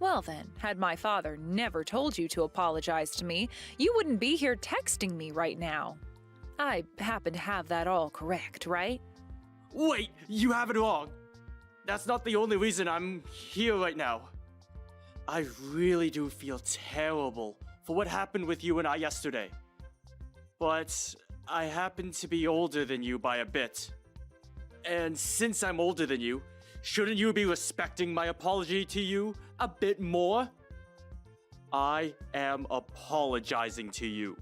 Well then, had my father never told you to apologize to me, you wouldn't be here texting me right now. I happen to have that all correct, right? Wait, you have it wrong. That's not the only reason I'm here right now. I really do feel terrible for what happened with you and I yesterday. But I happen to be older than you by a bit. And since I'm older than you, shouldn't you be respecting my apology to you a bit more? I am apologizing to you.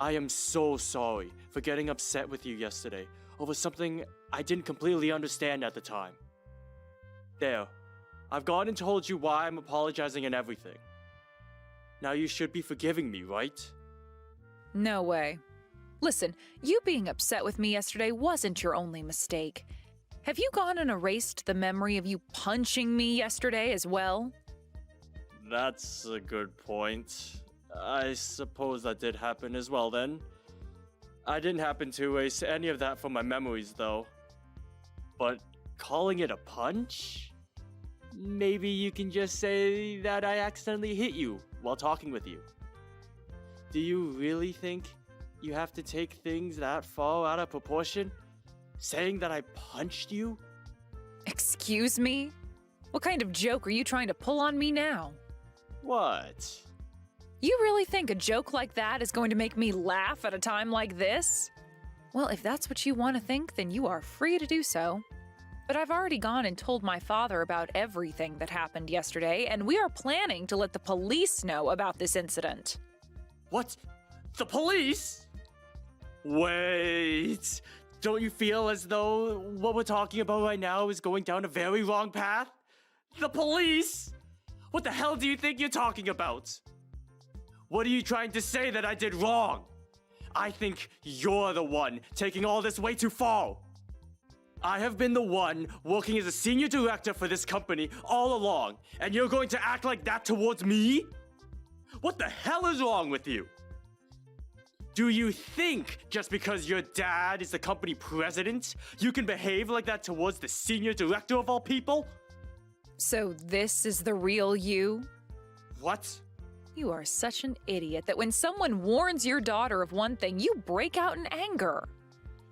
I am so sorry for getting upset with you yesterday over something I didn't completely understand at the time. There, I've gone and told you why I'm apologizing and everything. Now you should be forgiving me, right? No way. Listen, you being upset with me yesterday wasn't your only mistake. Have you gone and erased the memory of you punching me yesterday as well? That's a good point. I suppose that did happen as well then. I didn't happen to erase any of that from my memories though. But calling it a punch? Maybe you can just say that I accidentally hit you while talking with you. Do you really think you have to take things that far out of proportion? Saying that I punched you? Excuse me? What kind of joke are you trying to pull on me now? What? You really think a joke like that is going to make me laugh at a time like this? Well, if that's what you want to think, then you are free to do so. But I've already gone and told my father about everything that happened yesterday, and we are planning to let the police know about this incident. What? The police? Wait. Don't you feel as though what we're talking about right now is going down a very wrong path? The police? What the hell do you think you're talking about? What are you trying to say that I did wrong? I think you're the one taking all this way too far. I have been the one working as a senior director for this company all along, and you're going to act like that towards me? What the hell is wrong with you? Do you think just because your dad is the company president, you can behave like that towards the senior director of all people? So this is the real you? What? You are such an idiot that when someone warns your daughter of one thing, you break out in anger.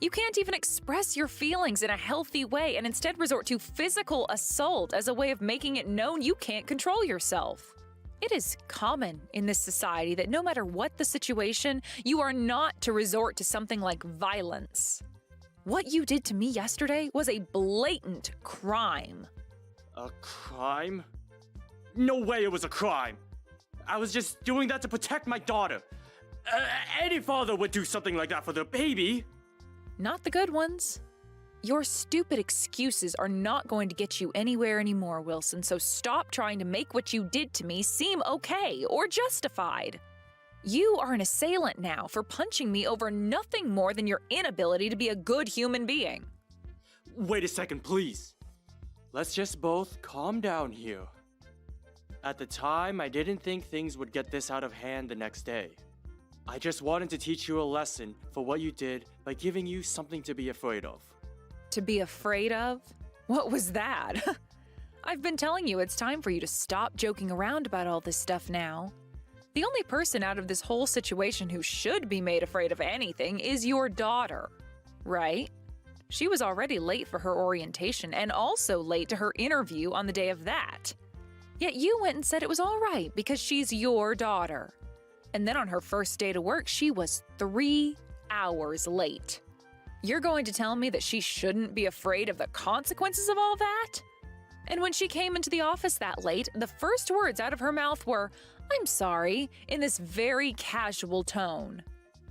You can't even express your feelings in a healthy way and instead resort to physical assault as a way of making it known you can't control yourself. It is common in this society that no matter what the situation, you are not to resort to something like violence. What you did to me yesterday was a blatant crime. A crime? No way it was a crime. I was just doing that to protect my daughter. Any father would do something like that for their baby. Not the good ones. Your stupid excuses are not going to get you anywhere anymore, Wilson, so stop trying to make what you did to me seem okay or justified. You are an assailant now for punching me over nothing more than your inability to be a good human being. Wait a second, please. Let's just both calm down here. At the time, I didn't think things would get this out of hand the next day. I just wanted to teach you a lesson for what you did by giving you something to be afraid of. To be afraid of? What was that? I've been telling you it's time for you to stop joking around about all this stuff now. The only person out of this whole situation who should be made afraid of anything is your daughter, right? She was already late for her orientation and also late to her interview on the day of that. Yet you went and said it was all right because she's your daughter. And then on her first day to work, she was 3 hours late. You're going to tell me that she shouldn't be afraid of the consequences of all that? And when she came into the office that late, the first words out of her mouth were, "I'm sorry," in this very casual tone.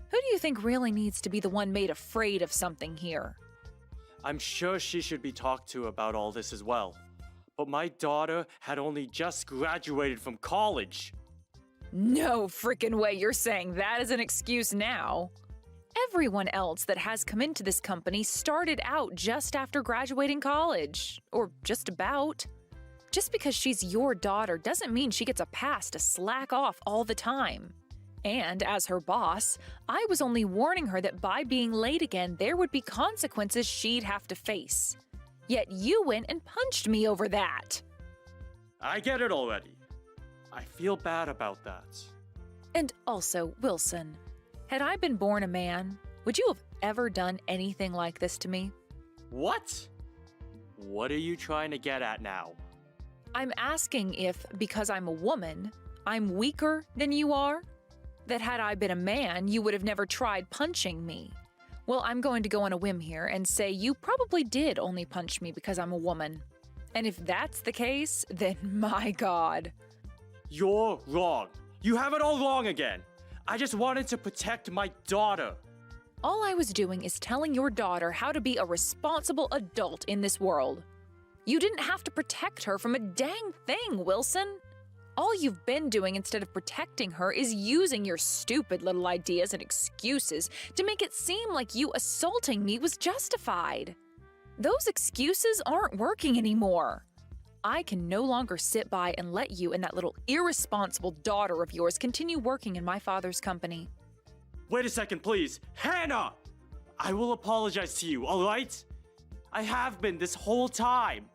Who do you think really needs to be the one made afraid of something here? I'm sure she should be talked to about all this as well. But my daughter had only just graduated from college. No frickin' way you're saying that as an excuse now. Everyone else that has come into this company started out just after graduating college. Or just about. Just because she's your daughter doesn't mean she gets a pass to slack off all the time. And as her boss, I was only warning her that by being late again, there would be consequences she'd have to face. Yet you went and punched me over that. I get it already. I feel bad about that. And also, Wilson, had I been born a man, would you have ever done anything like this to me? What? What are you trying to get at now? I'm asking if, because I'm a woman, I'm weaker than you are? That had I been a man, you would have never tried punching me. Well, I'm going to go on a whim here and say you probably did only punch me because I'm a woman. And if that's the case, then my God. You're wrong. You have it all wrong again. I just wanted to protect my daughter. All I was doing is telling your daughter how to be a responsible adult in this world. You didn't have to protect her from a dang thing, Wilson. All you've been doing instead of protecting her is using your stupid little ideas and excuses to make it seem like you assaulting me was justified. Those excuses aren't working anymore. I can no longer sit by and let you and that little irresponsible daughter of yours continue working in my father's company. Wait a second, please. Hannah! I will apologize to you, alright? I have been this whole time.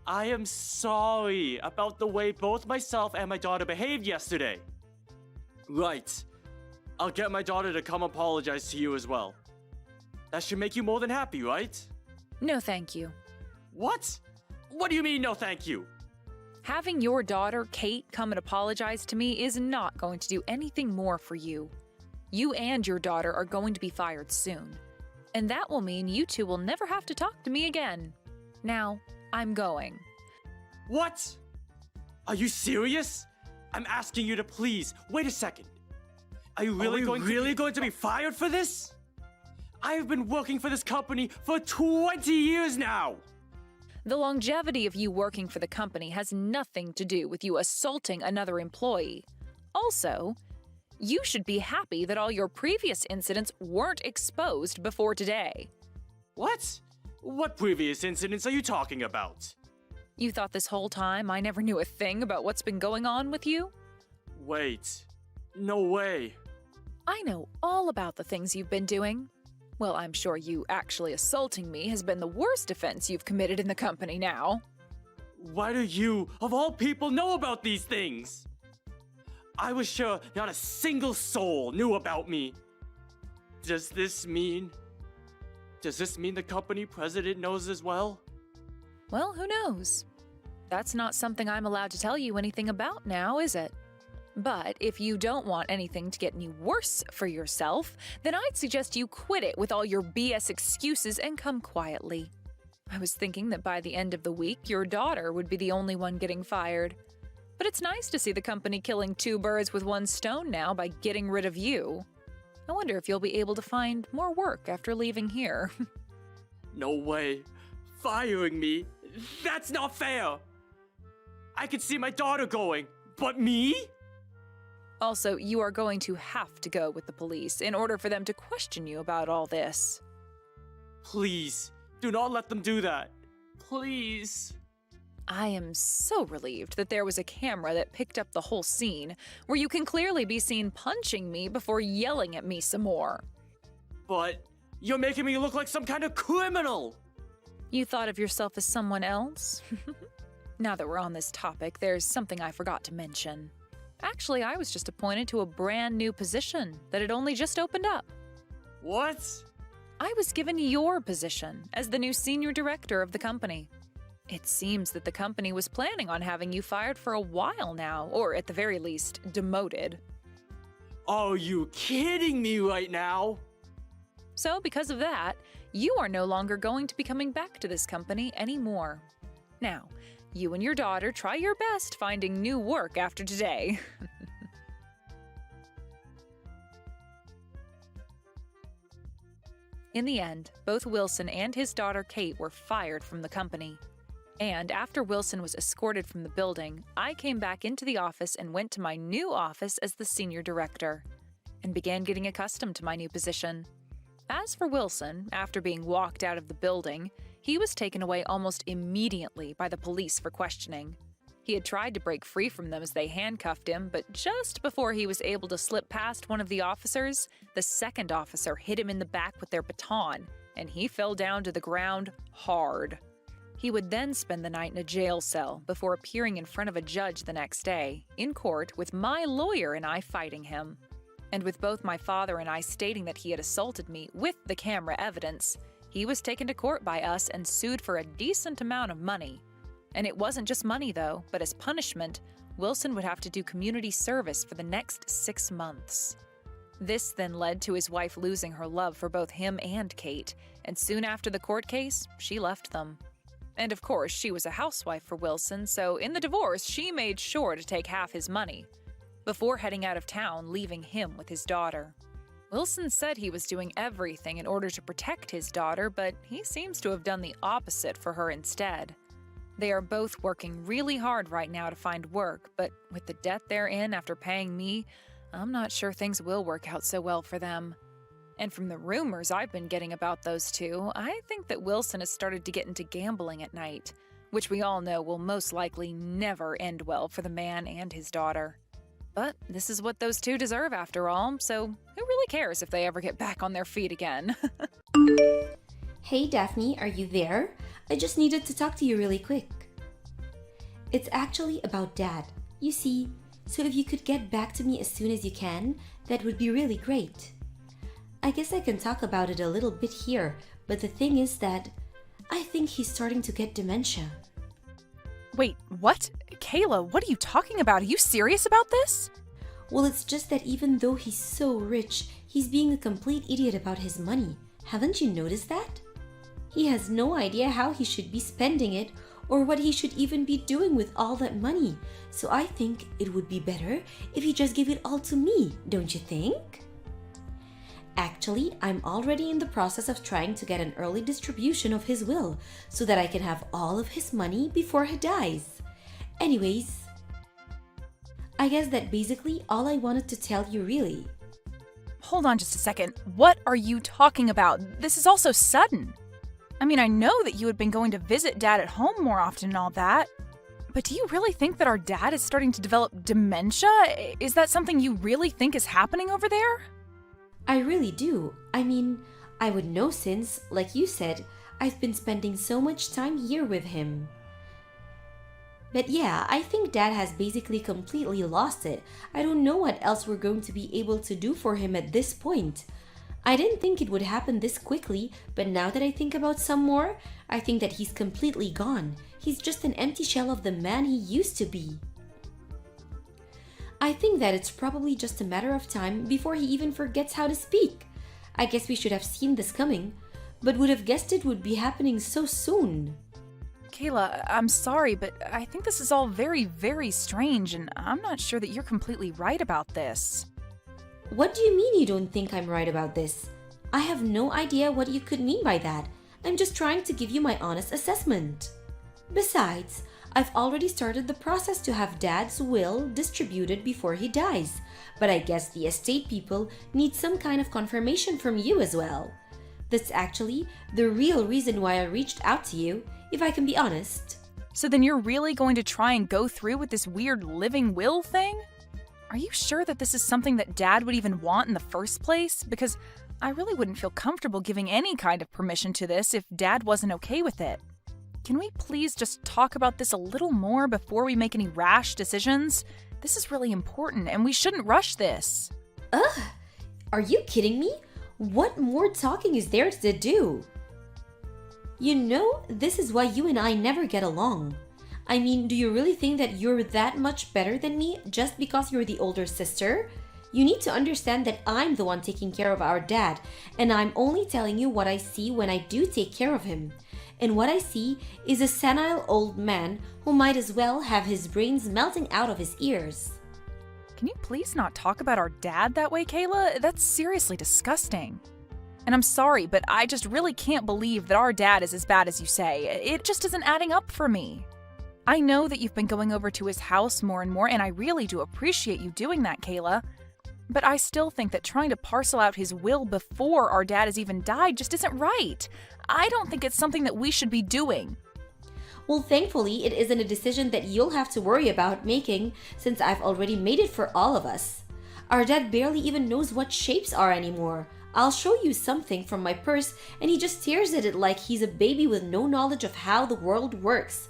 I am sorry about the way both myself and my daughter behaved yesterday. Right. I'll get my daughter to come apologize to you as well. That should make you more than happy, right? No, thank you. What? What do you mean, no thank you? Having your daughter, Kate, come and apologize to me is not going to do anything more for you. You and your daughter are going to be fired soon. And that will mean you two will never have to talk to me again. Now, I'm going. What? Are you serious? I'm asking you to please, wait a second. Are you really going to be fired for this? I have been working for this company for 20 years now. The longevity of you working for the company has nothing to do with you assaulting another employee. Also, you should be happy that all your previous incidents weren't exposed before today. What? What previous incidents are you talking about? You thought this whole time I never knew a thing about what's been going on with you? Wait. No way. I know all about the things you've been doing. Well, I'm sure you actually assaulting me has been the worst offense you've committed in the company now. Why do you, of all people, know about these things? I was sure not a single soul knew about me. Does this mean the company president knows as well? Well, who knows? That's not something I'm allowed to tell you anything about now, is it? But if you don't want anything to get any worse for yourself, then I'd suggest you quit it with all your BS excuses and come quietly. I was thinking that by the end of the week, your daughter would be the only one getting fired. But it's nice to see the company killing two birds with one stone now by getting rid of you. I wonder if you'll be able to find more work after leaving here. No way. Firing me? That's not fair. I could see my daughter going, but me? Also, you are going to have to go with the police in order for them to question you about all this. Please, do not let them do that. Please. I am so relieved that there was a camera that picked up the whole scene, where you can clearly be seen punching me before yelling at me some more. But you're making me look like some kind of criminal. You thought of yourself as someone else? Now that we're on this topic, there's something I forgot to mention. Actually, I was just appointed to a brand new position that had only just opened up. What? I was given your position as the new senior director of the company. It seems that the company was planning on having you fired for a while now, or at the very least, demoted. Are you kidding me right now? So because of that, you are no longer going to be coming back to this company anymore. Now, you and your daughter try your best finding new work after today. In the end, both Wilson and his daughter Kate were fired from the company. And after Wilson was escorted from the building, I came back into the office and went to my new office as the senior director, and began getting accustomed to my new position. As for Wilson, after being walked out of the building, he was taken away almost immediately by the police for questioning. He had tried to break free from them as they handcuffed him, but just before he was able to slip past one of the officers, the second officer hit him in the back with their baton, and he fell down to the ground hard. He would then spend the night in a jail cell before appearing in front of a judge the next day, in court, with my lawyer and I fighting him. And with both my father and I stating that he had assaulted me with the camera evidence, he was taken to court by us and sued for a decent amount of money. And it wasn't just money, though, but as punishment, Wilson would have to do community service for the next 6 months. This then led to his wife losing her love for both him and Kate, and soon after the court case, she left them. And of course, she was a housewife for Wilson, so in the divorce, she made sure to take half his money, before heading out of town, leaving him with his daughter. Wilson said he was doing everything in order to protect his daughter, but he seems to have done the opposite for her instead. They are both working really hard right now to find work, but with the debt they're in after paying me, I'm not sure things will work out so well for them. And from the rumors I've been getting about those two, I think that Wilson has started to get into gambling at night, which we all know will most likely never end well for the man and his daughter. But this is what those two deserve after all, so who really cares if they ever get back on their feet again? Hey Daphne, are you there? I just needed to talk to you really quick. It's actually about Dad. You see, so if you could get back to me as soon as you can, that would be really great. I guess I can talk about it a little bit here, but the thing is that I think he's starting to get dementia. Wait, what? Kayla, what are you talking about? Are you serious about this? Well, it's just that even though he's so rich, he's being a complete idiot about his money. Haven't you noticed that? He has no idea how he should be spending it or what he should even be doing with all that money. So I think it would be better if he just gave it all to me, don't you think? Actually, I'm already in the process of trying to get an early distribution of his will so that I can have all of his money before he dies. Anyways, I guess that basically all I wanted to tell you really. Hold on just a second. What are you talking about? This is all so sudden. I mean, I know that you had been going to visit Dad at home more often and all that, but do you really think that our dad is starting to develop dementia? Is that something you really think is happening over there? I really do. I mean, I would know since, like you said, I've been spending so much time here with him. But yeah, I think Dad has basically completely lost it. I don't know what else we're going to be able to do for him at this point. I didn't think it would happen this quickly, but now that I think about some more, I think that he's completely gone. He's just an empty shell of the man he used to be. I think that it's probably just a matter of time before he even forgets how to speak. I guess we should have seen this coming, but would have guessed it would be happening so soon. Kayla, I'm sorry, but I think this is all very, very strange, and I'm not sure that you're completely right about this. What do you mean you don't think I'm right about this? I have no idea what you could mean by that. I'm just trying to give you my honest assessment. Besides, I've already started the process to have Dad's will distributed before he dies, but I guess the estate people need some kind of confirmation from you as well. That's actually the real reason why I reached out to you, if I can be honest. So then you're really going to try and go through with this weird living will thing? Are you sure that this is something that Dad would even want in the first place? Because I really wouldn't feel comfortable giving any kind of permission to this if Dad wasn't okay with it. Can we please just talk about this a little more before we make any rash decisions? This is really important and we shouldn't rush this. Ugh! Are you kidding me? What more talking is there to do? You know, this is why you and I never get along. I mean, do you really think that you're that much better than me just because you're the older sister? You need to understand that I'm the one taking care of our dad, and I'm only telling you what I see when I do take care of him. And what I see is a senile old man who might as well have his brains melting out of his ears. Can you please not talk about our dad that way, Kayla? That's seriously disgusting. And I'm sorry, but I just really can't believe that our dad is as bad as you say. It just isn't adding up for me. I know that you've been going over to his house more and more, and I really do appreciate you doing that, Kayla. But I still think that trying to parcel out his will before our dad has even died just isn't right. I don't think it's something that we should be doing. Well, thankfully, it isn't a decision that you'll have to worry about making, since I've already made it for all of us. Our dad barely even knows what shapes are anymore. I'll show you something from my purse, and he just stares at it like he's a baby with no knowledge of how the world works.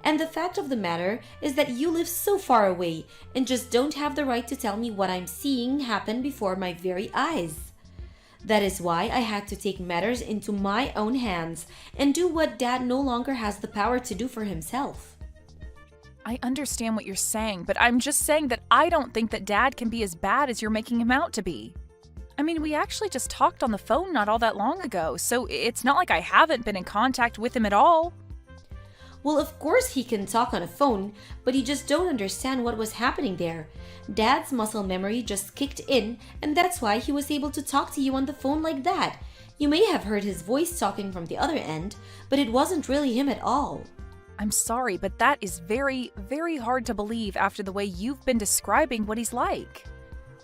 And the fact of the matter is that you live so far away and just don't have the right to tell me what I'm seeing happen before my very eyes. That is why I had to take matters into my own hands and do what Dad no longer has the power to do for himself. I understand what you're saying, but I'm just saying that I don't think that Dad can be as bad as you're making him out to be. I mean, we actually just talked on the phone not all that long ago, so it's not like I haven't been in contact with him at all. Well, of course he can talk on a phone, but you just don't understand what was happening there. Dad's muscle memory just kicked in, and that's why he was able to talk to you on the phone like that. You may have heard his voice talking from the other end, but it wasn't really him at all. I'm sorry, but that is very, very hard to believe after the way you've been describing what he's like.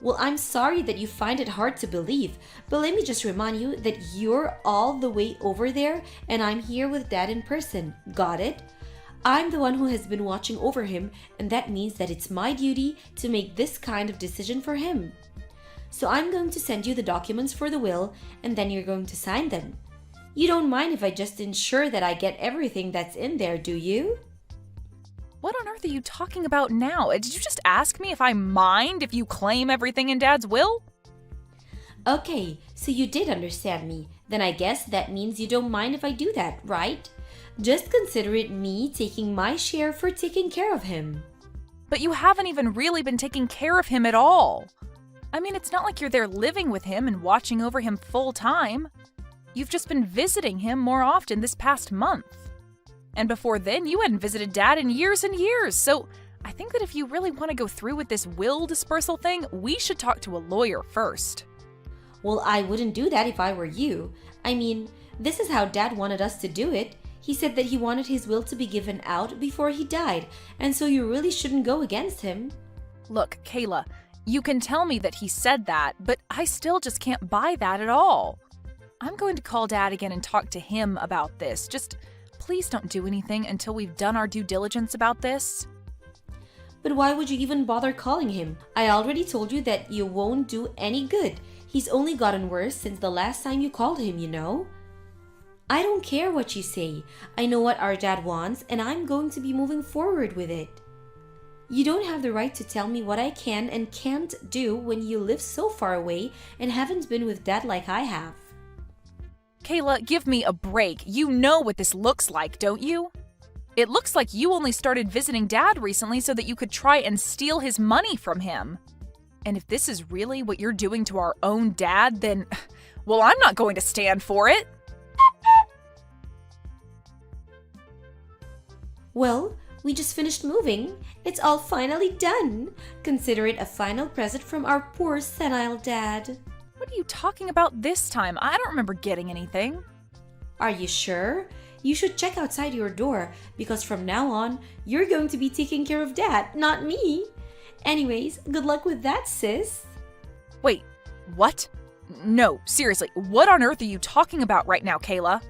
Well, I'm sorry that you find it hard to believe, but let me just remind you that you're all the way over there and I'm here with Dad in person. Got it? I'm the one who has been watching over him, and that means that it's my duty to make this kind of decision for him. So I'm going to send you the documents for the will, and then you're going to sign them. You don't mind if I just ensure that I get everything that's in there, do you? What on earth are you talking about now? Did you just ask me if I mind if you claim everything in Dad's will? Okay, so you did understand me. Then I guess that means you don't mind if I do that, right? Just consider it me taking my share for taking care of him. But you haven't even really been taking care of him at all. I mean, it's not like you're there living with him and watching over him full time. You've just been visiting him more often this past month. And before then, you hadn't visited Dad in years and years. So I think that if you really want to go through with this will dispersal thing, we should talk to a lawyer first. Well, I wouldn't do that if I were you. I mean, this is how Dad wanted us to do it. He said that he wanted his will to be given out before he died, and so you really shouldn't go against him. Look, Kayla, you can tell me that he said that, but I still just can't buy that at all. I'm going to call Dad again and talk to him about this. Just please don't do anything until we've done our due diligence about this. But why would you even bother calling him? I already told you that you won't do any good. He's only gotten worse since the last time you called him, you know? I don't care what you say. I know what our dad wants, and I'm going to be moving forward with it. You don't have the right to tell me what I can and can't do when you live so far away and haven't been with Dad like I have. Kayla, give me a break. You know what this looks like, don't you? It looks like you only started visiting Dad recently so that you could try and steal his money from him. And if this is really what you're doing to our own dad, then, well, I'm not going to stand for it. Well, we just finished moving. It's all finally done. Consider it a final present from our poor senile dad. What are you talking about this time? I don't remember getting anything. Are you sure? You should check outside your door, because from now on, you're going to be taking care of Dad, not me. Anyways, good luck with that, sis. Wait, what? No, seriously, what on earth are you talking about right now, Kayla?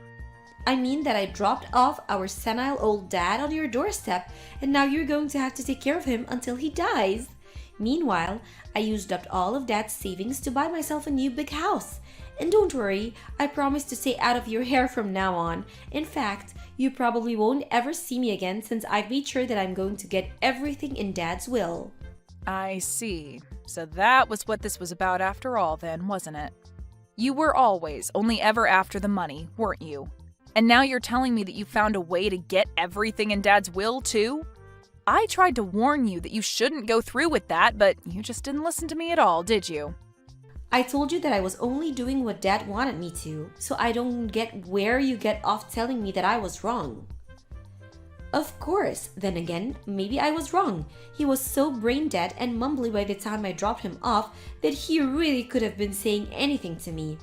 I mean that I dropped off our senile old dad on your doorstep, and now you're going to have to take care of him until he dies. Meanwhile, I used up all of Dad's savings to buy myself a new big house. And don't worry, I promise to stay out of your hair from now on. In fact, you probably won't ever see me again since I've made sure that I'm going to get everything in Dad's will. I see. So that was what this was about after all then, wasn't it? You were always only ever after the money, weren't you? And now you're telling me that you found a way to get everything in Dad's will too? I tried to warn you that you shouldn't go through with that, but you just didn't listen to me at all, did you? I told you that I was only doing what Dad wanted me to, so I don't get where you get off telling me that I was wrong. Of course, then again, maybe I was wrong. He was so brain dead and mumbly by the time I dropped him off that he really could have been saying anything to me.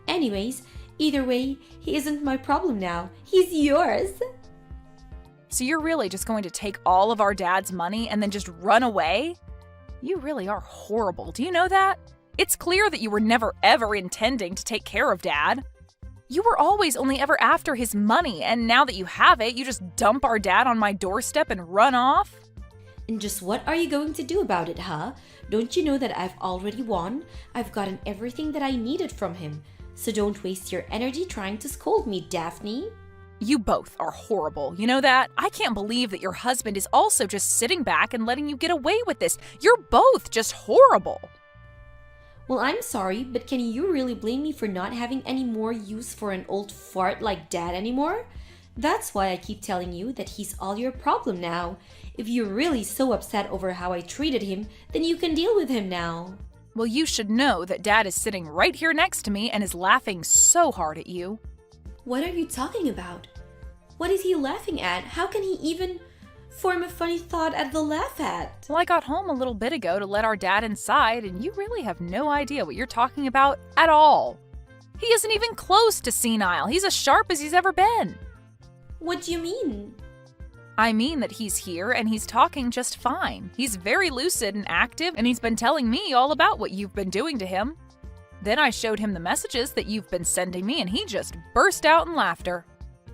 Anyways, either way, he isn't my problem now. He's yours. So you're really just going to take all of our Dad's money and then just run away? You really are horrible. Do you know that? It's clear that you were never ever intending to take care of Dad. You were always only ever after his money, and now that you have it, you just dump our dad on my doorstep and run off? And just what are you going to do about it, huh? Don't you know that I've already won? I've gotten everything that I needed from him. So don't waste your energy trying to scold me, Daphne. You both are horrible, you know that? I can't believe that your husband is also just sitting back and letting you get away with this. You're both just horrible. Well, I'm sorry, but can you really blame me for not having any more use for an old fart like Dad anymore? That's why I keep telling you that he's all your problem now. If you're really so upset over how I treated him, then you can deal with him now. Well, you should know that Dad is sitting right here next to me and is laughing so hard at you. What are you talking about? What is he laughing at? How can he even form a funny thought at the laugh at? Well, I got home a little bit ago to let our dad inside, and you really have no idea what you're talking about at all. He isn't even close to senile. He's as sharp as he's ever been. What do you mean? I mean that he's here and he's talking just fine. He's very lucid and active, and he's been telling me all about what you've been doing to him. Then I showed him the messages that you've been sending me, and he just burst out in laughter.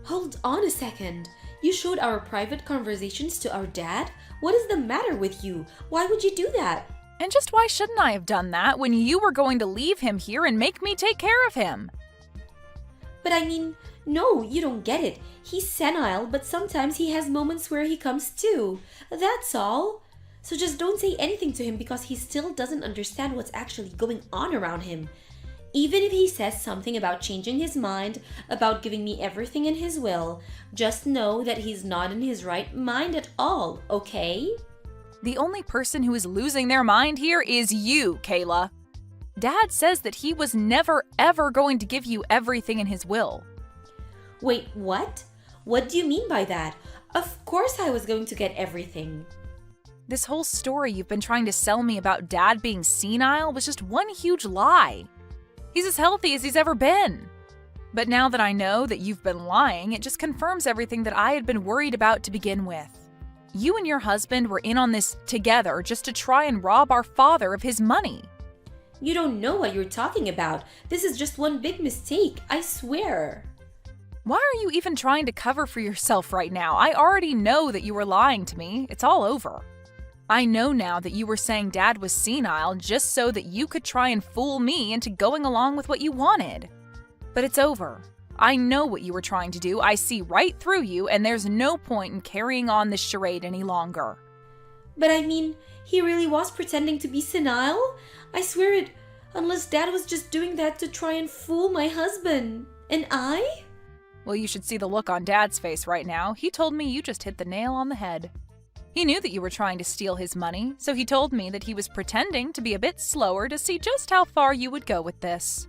Hold on a second. You showed our private conversations to our dad? What is the matter with you? Why would you do that? And just why shouldn't I have done that when you were going to leave him here and make me take care of him? But I mean, no, you don't get it. He's senile, but sometimes he has moments where he comes to. That's all. So just don't say anything to him because he still doesn't understand what's actually going on around him. Even if he says something about changing his mind, about giving me everything in his will, just know that he's not in his right mind at all, okay? The only person who is losing their mind here is you, Kayla. Dad says that he was never ever going to give you everything in his will. Wait, what? What do you mean by that? Of course I was going to get everything. This whole story you've been trying to sell me about Dad being senile was just one huge lie. He's as healthy as he's ever been. But now that I know that you've been lying, it just confirms everything that I had been worried about to begin with. You and your husband were in on this together just to try and rob our father of his money. You don't know what you're talking about. This is just one big mistake, I swear. Why are you even trying to cover for yourself right now? I already know that you were lying to me. It's all over. I know now that you were saying Dad was senile just so that you could try and fool me into going along with what you wanted. But it's over. I know what you were trying to do. I see right through you, and there's no point in carrying on this charade any longer. But I mean, he really was pretending to be senile? I swear it, unless Dad was just doing that to try and fool my husband. And I? Well, you should see the look on Dad's face right now. He told me you just hit the nail on the head. He knew that you were trying to steal his money, so he told me that he was pretending to be a bit slower to see just how far you would go with this.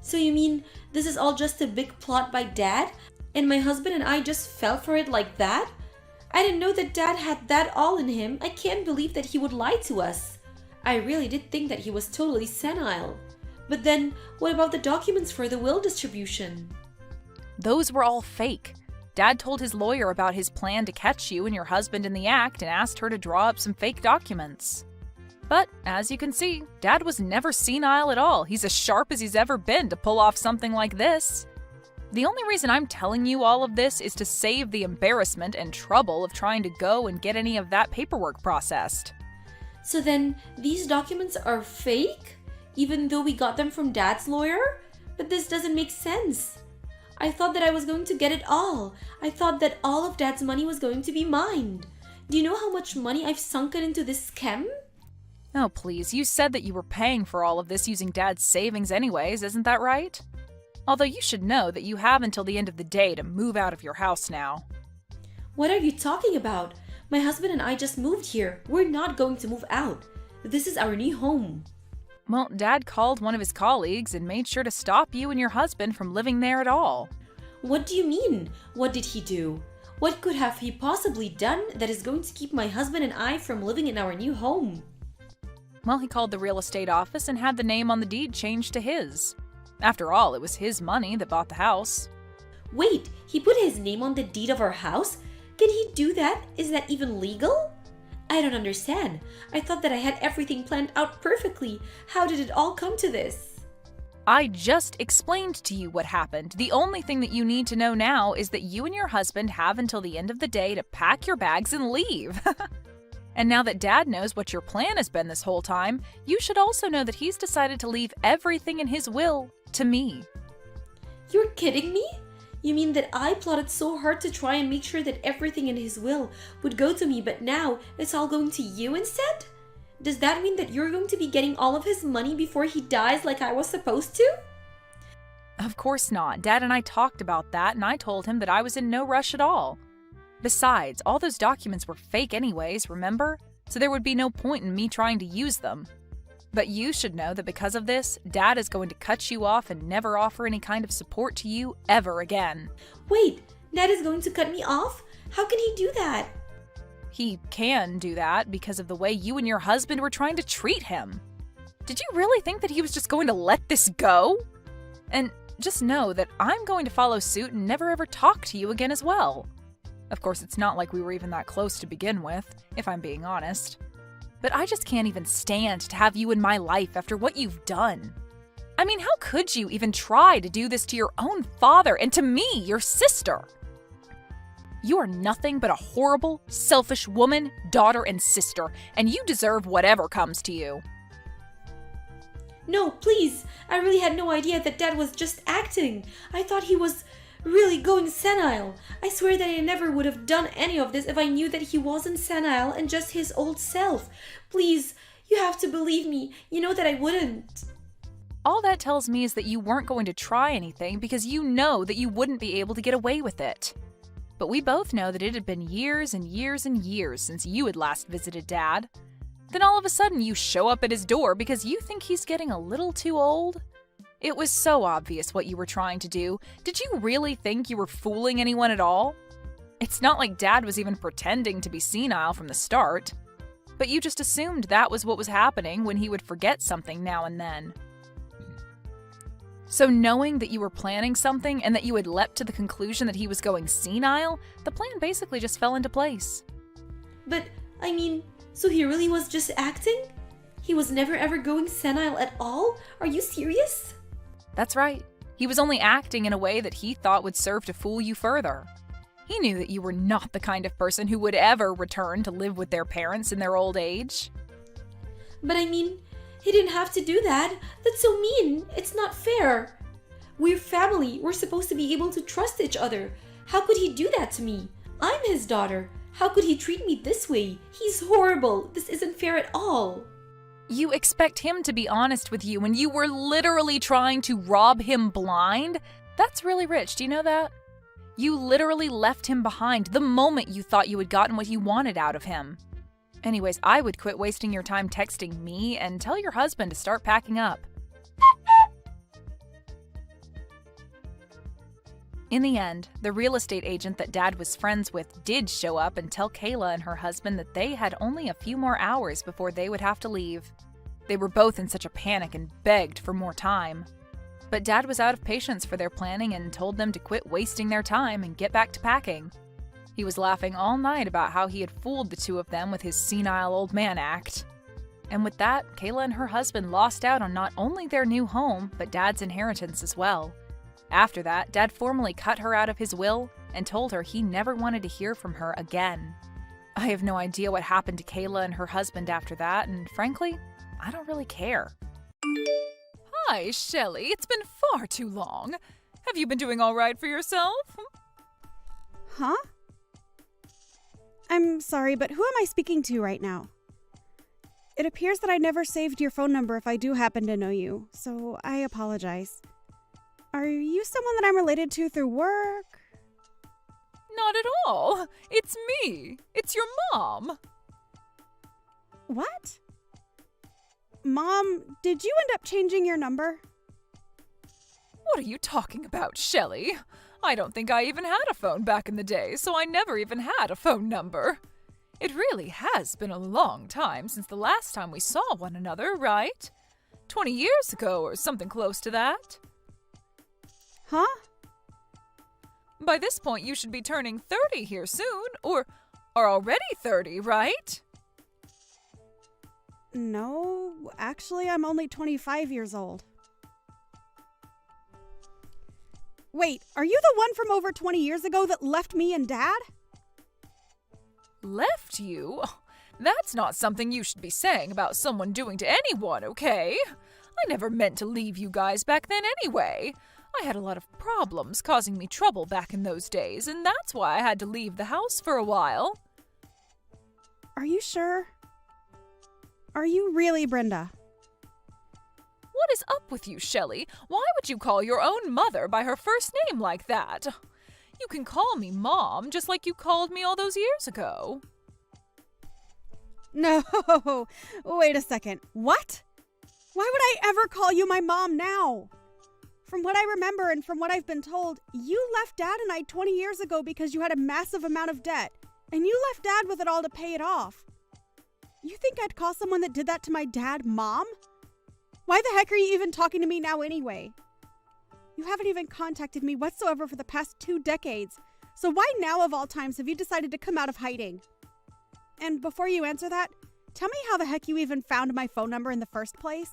So you mean this is all just a big plot by Dad? And my husband and I just fell for it like that? I didn't know that Dad had that all in him. I can't believe that he would lie to us. I really did think that he was totally senile. But then, what about the documents for the will distribution? Those were all fake. Dad told his lawyer about his plan to catch you and your husband in the act and asked her to draw up some fake documents. But, as you can see, Dad was never senile at all. He's as sharp as he's ever been to pull off something like this. The only reason I'm telling you all of this is to save the embarrassment and trouble of trying to go and get any of that paperwork processed. So then, these documents are fake? Even though we got them from Dad's lawyer? But this doesn't make sense. I thought that I was going to get it all. I thought that all of Dad's money was going to be mine. Do you know how much money I've sunken into this scam? Oh, please, you said that you were paying for all of this using Dad's savings anyways, isn't that right? Although you should know that you have until the end of the day to move out of your house now. What are you talking about? My husband and I just moved here. We're not going to move out. This is our new home. Well, Dad called one of his colleagues and made sure to stop you and your husband from living there at all. What do you mean? What did he do? What could have he possibly done that is going to keep my husband and I from living in our new home? Well, he called the real estate office and had the name on the deed changed to his. After all, it was his money that bought the house. Wait, he put his name on the deed of our house? Can he do that? Is that even legal? I don't understand. I thought that I had everything planned out perfectly. How did it all come to this? I just explained to you what happened. The only thing that you need to know now is that you and your husband have until the end of the day to pack your bags and leave. And now that Dad knows what your plan has been this whole time, you should also know that he's decided to leave everything in his will to me. You're kidding me? You mean that I plotted so hard to try and make sure that everything in his will would go to me, but now it's all going to you instead? Does that mean that you're going to be getting all of his money before he dies like I was supposed to? Of course not. Dad and I talked about that, and I told him that I was in no rush at all. Besides, all those documents were fake anyways, remember? So there would be no point in me trying to use them. But you should know that because of this, Dad is going to cut you off and never offer any kind of support to you ever again. Wait, Dad is going to cut me off? How can he do that? He can do that because of the way you and your husband were trying to treat him. Did you really think that he was just going to let this go? And just know that I'm going to follow suit and never ever talk to you again as well. Of course, it's not like we were even that close to begin with, if I'm being honest. But I just can't even stand to have you in my life after what you've done. I mean, how could you even try to do this to your own father and to me, your sister? You are nothing but a horrible, selfish woman, daughter, and sister, and you deserve whatever comes to you. No, please. I really had no idea that Dad was just acting. I thought he was really going senile. I swear that I never would have done any of this if I knew that he wasn't senile and just his old self. Please, you have to believe me. You know that I wouldn't. All that tells me is that you weren't going to try anything because you know that you wouldn't be able to get away with it. But we both know that it had been years and years and years since you had last visited Dad. Then all of a sudden you show up at his door because you think he's getting a little too old? It was so obvious what you were trying to do. Did you really think you were fooling anyone at all? It's not like Dad was even pretending to be senile from the start. But you just assumed that was what was happening when he would forget something now and then. So knowing that you were planning something and that you had leapt to the conclusion that he was going senile, the plan basically just fell into place. But, I mean, so he really was just acting? He was never ever going senile at all? Are you serious? That's right. He was only acting in a way that he thought would serve to fool you further. He knew that you were not the kind of person who would ever return to live with their parents in their old age. But I mean, he didn't have to do that. That's so mean. It's not fair. We're family. We're supposed to be able to trust each other. How could he do that to me? I'm his daughter. How could he treat me this way? He's horrible. This isn't fair at all. You expect him to be honest with you when you were literally trying to rob him blind? That's really rich, do you know that? You literally left him behind the moment you thought you had gotten what you wanted out of him. Anyways, I would quit wasting your time texting me and tell your husband to start packing up. In the end, the real estate agent that Dad was friends with did show up and tell Kayla and her husband that they had only a few more hours before they would have to leave. They were both in such a panic and begged for more time. But Dad was out of patience for their planning and told them to quit wasting their time and get back to packing. He was laughing all night about how he had fooled the two of them with his senile old man act. And with that, Kayla and her husband lost out on not only their new home, but Dad's inheritance as well. After that, Dad formally cut her out of his will and told her he never wanted to hear from her again. I have no idea what happened to Kayla and her husband after that, and frankly, I don't really care. Hi, Shelley. It's been far too long. Have you been doing all right for yourself? Huh? I'm sorry, but who am I speaking to right now? It appears that I never saved your phone number if I do happen to know you, so I apologize. Are you someone that I'm related to through work? Not at all. It's me. It's your mom. What? Mom, did you end up changing your number? What are you talking about, Shelley? I don't think I even had a phone back in the day, so I never even had a phone number. It really has been a long time since the last time we saw one another, right? 20 years ago or something close to that. Huh? By this point, you should be turning 30 here soon, or are already 30, right? No, actually, I'm only 25 years old. Wait, are you the one from over 20 years ago that left me and Dad? Left you? That's not something you should be saying about someone doing to anyone, okay? I never meant to leave you guys back then anyway. I had a lot of problems causing me trouble back in those days, and that's why I had to leave the house for a while. Are you sure? Are you really Brenda? What is up with you, Shelley? Why would you call your own mother by her first name like that? You can call me Mom, just like you called me all those years ago. No, wait a second. What? Why would I ever call you my mom now? From what I remember and from what I've been told, you left Dad and I 20 years ago because you had a massive amount of debt, and you left Dad with it all to pay it off. You think I'd call someone that did that to my dad Mom? Why the heck are you even talking to me now anyway? You haven't even contacted me whatsoever for the past 2 decades, so why now of all times have you decided to come out of hiding? And before you answer that, tell me how the heck you even found my phone number in the first place?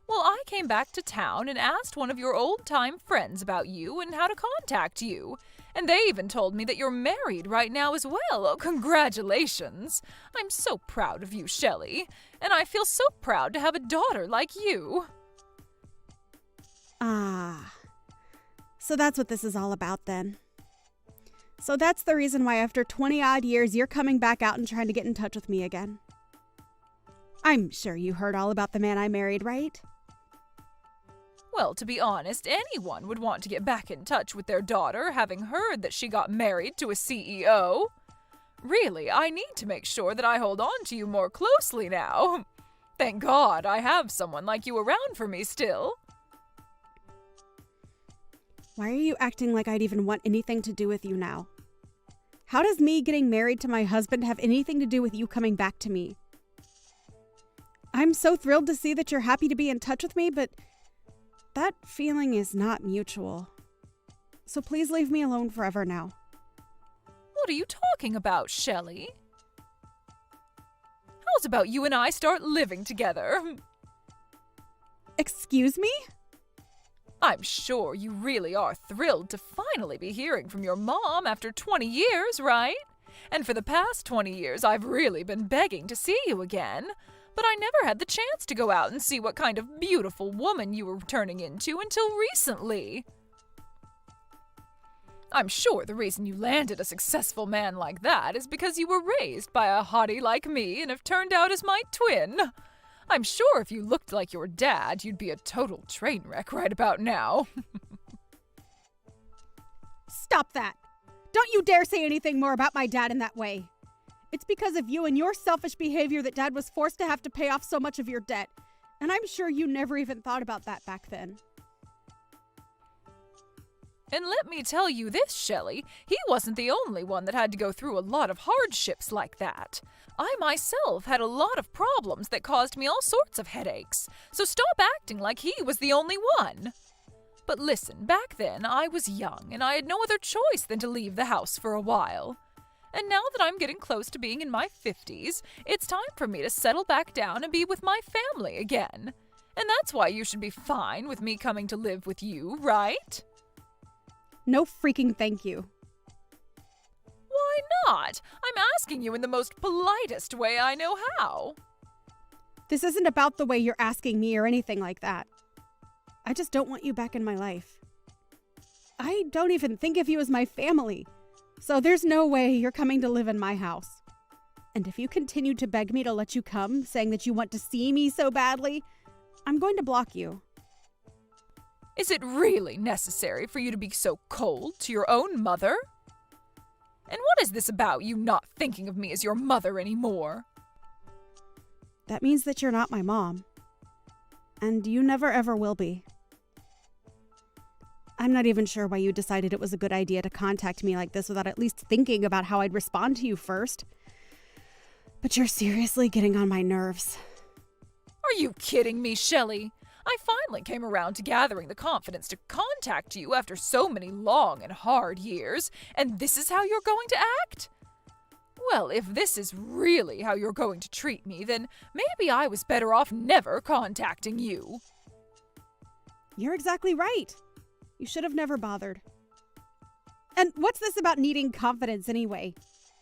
Well, I came back to town and asked one of your old-time friends about you and how to contact you. And they even told me that you're married right now as well. Oh, congratulations. I'm so proud of you, Shelley. And I feel so proud to have a daughter like you. Ah. So that's what this is all about then. So that's the reason why after 20-odd years you're coming back out and trying to get in touch with me again. I'm sure you heard all about the man I married, right? Well, to be honest, anyone would want to get back in touch with their daughter, having heard that she got married to a CEO. Really, I need to make sure that I hold on to you more closely now. Thank God I have someone like you around for me still. Why are you acting like I'd even want anything to do with you now? How does me getting married to my husband have anything to do with you coming back to me? I'm so thrilled to see that you're happy to be in touch with me, but that feeling is not mutual. So please leave me alone forever now. What are you talking about, Shelley? How's about you and I start living together? Excuse me? I'm sure you really are thrilled to finally be hearing from your mom after 20 years, right? And for the past 20 years, I've really been begging to see you again. But I never had the chance to go out and see what kind of beautiful woman you were turning into until recently. I'm sure the reason you landed a successful man like that is because you were raised by a hottie like me and have turned out as my twin. I'm sure if you looked like your dad, you'd be a total train wreck right about now. Stop that! Don't you dare say anything more about my dad in that way. It's because of you and your selfish behavior that Dad was forced to have to pay off so much of your debt. And I'm sure you never even thought about that back then. And let me tell you this, Shelley, he wasn't the only one that had to go through a lot of hardships like that. I myself had a lot of problems that caused me all sorts of headaches, so stop acting like he was the only one. But listen, back then I was young and I had no other choice than to leave the house for a while. And now that I'm getting close to being in my 50s, it's time for me to settle back down and be with my family again. And that's why you should be fine with me coming to live with you, right? No freaking thank you. Why not? I'm asking you in the most politest way I know how. This isn't about the way you're asking me or anything like that. I just don't want you back in my life. I don't even think of you as my family. So there's no way you're coming to live in my house. And if you continue to beg me to let you come, saying that you want to see me so badly, I'm going to block you. Is it really necessary for you to be so cold to your own mother? And what is this about you not thinking of me as your mother anymore? That means that you're not my mom. And you never ever will be. I'm not even sure why you decided it was a good idea to contact me like this without at least thinking about how I'd respond to you first. But you're seriously getting on my nerves. Are you kidding me, Shelley? I finally came around to gathering the confidence to contact you after so many long and hard years, and this is how you're going to act? Well, if this is really how you're going to treat me, then maybe I was better off never contacting you. You're exactly right. You should have never bothered. And what's this about needing confidence anyway?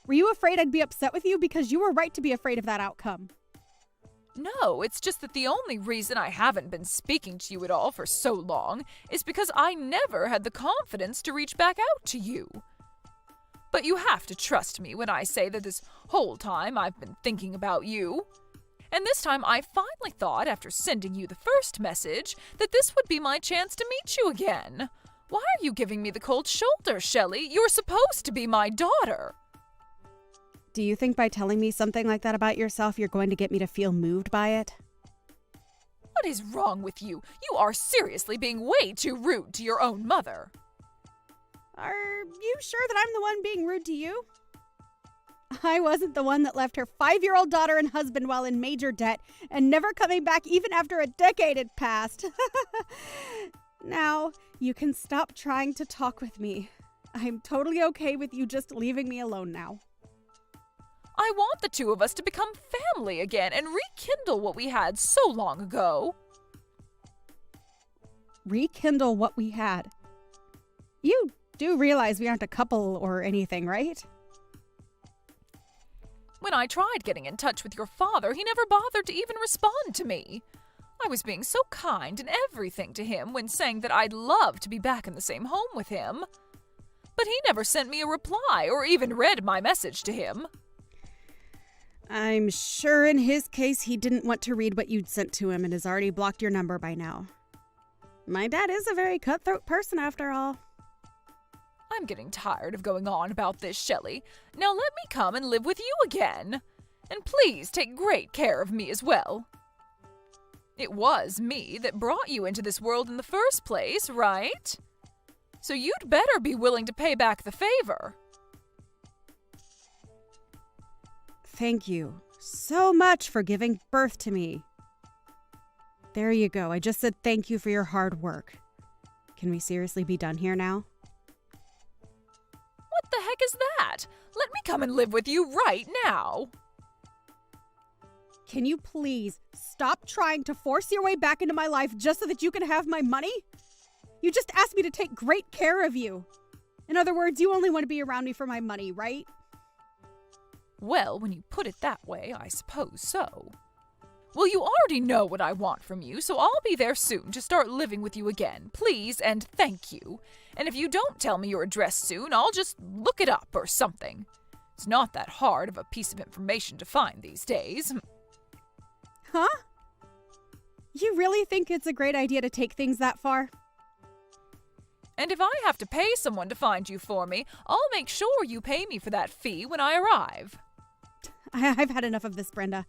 Were you afraid I'd be upset with you? Because you were right to be afraid of that outcome. No, it's just that the only reason I haven't been speaking to you at all for so long is because I never had the confidence to reach back out to you. But you have to trust me when I say that this whole time I've been thinking about you. And this time I finally thought, after sending you the first message, that this would be my chance to meet you again. Why are you giving me the cold shoulder, Shelley? You're supposed to be my daughter. Do you think by telling me something like that about yourself, you're going to get me to feel moved by it? What is wrong with you? You are seriously being way too rude to your own mother. Are you sure that I'm the one being rude to you? I wasn't the one that left her 5-year-old daughter and husband while in major debt and never coming back even after a decade had passed. Now, you can stop trying to talk with me. I'm totally okay with you just leaving me alone now. I want the two of us to become family again and rekindle what we had so long ago. Rekindle what we had? You do realize we aren't a couple or anything, right? When I tried getting in touch with your father, he never bothered to even respond to me. I was being so kind and everything to him when saying that I'd love to be back in the same home with him. But he never sent me a reply or even read my message to him. I'm sure in his case he didn't want to read what you'd sent to him and has already blocked your number by now. My dad is a very cutthroat person after all. I'm getting tired of going on about this, Shelley. Now let me come and live with you again. And please take great care of me as well. It was me that brought you into this world in the first place, right? So you'd better be willing to pay back the favor. Thank you so much for giving birth to me. There you go. I just said thank you for your hard work. Can we seriously be done here now? What the heck is that? Let me come and live with you right now. Can you please stop trying to force your way back into my life just so that you can have my money? You just asked me to take great care of you. In other words, you only want to be around me for my money, right? Well, when you put it that way, I suppose so. Well, you already know what I want from you, so I'll be there soon to start living with you again, please and thank you. And if you don't tell me your address soon, I'll just look it up or something. It's not that hard of a piece of information to find these days. Huh? You really think it's a great idea to take things that far? And if I have to pay someone to find you for me, I'll make sure you pay me for that fee when I arrive. I've had enough of this, Brenda.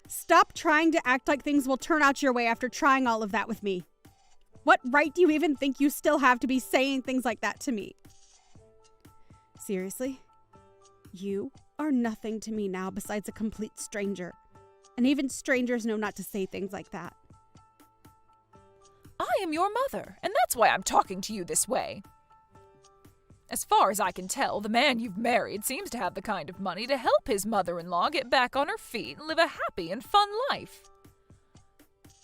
Stop trying to act like things will turn out your way after trying all of that with me. What right do you even think you still have to be saying things like that to me? Seriously? You are nothing to me now besides a complete stranger. And even strangers know not to say things like that. I am your mother, and that's why I'm talking to you this way. As far as I can tell, the man you've married seems to have the kind of money to help his mother-in-law get back on her feet and live a happy and fun life.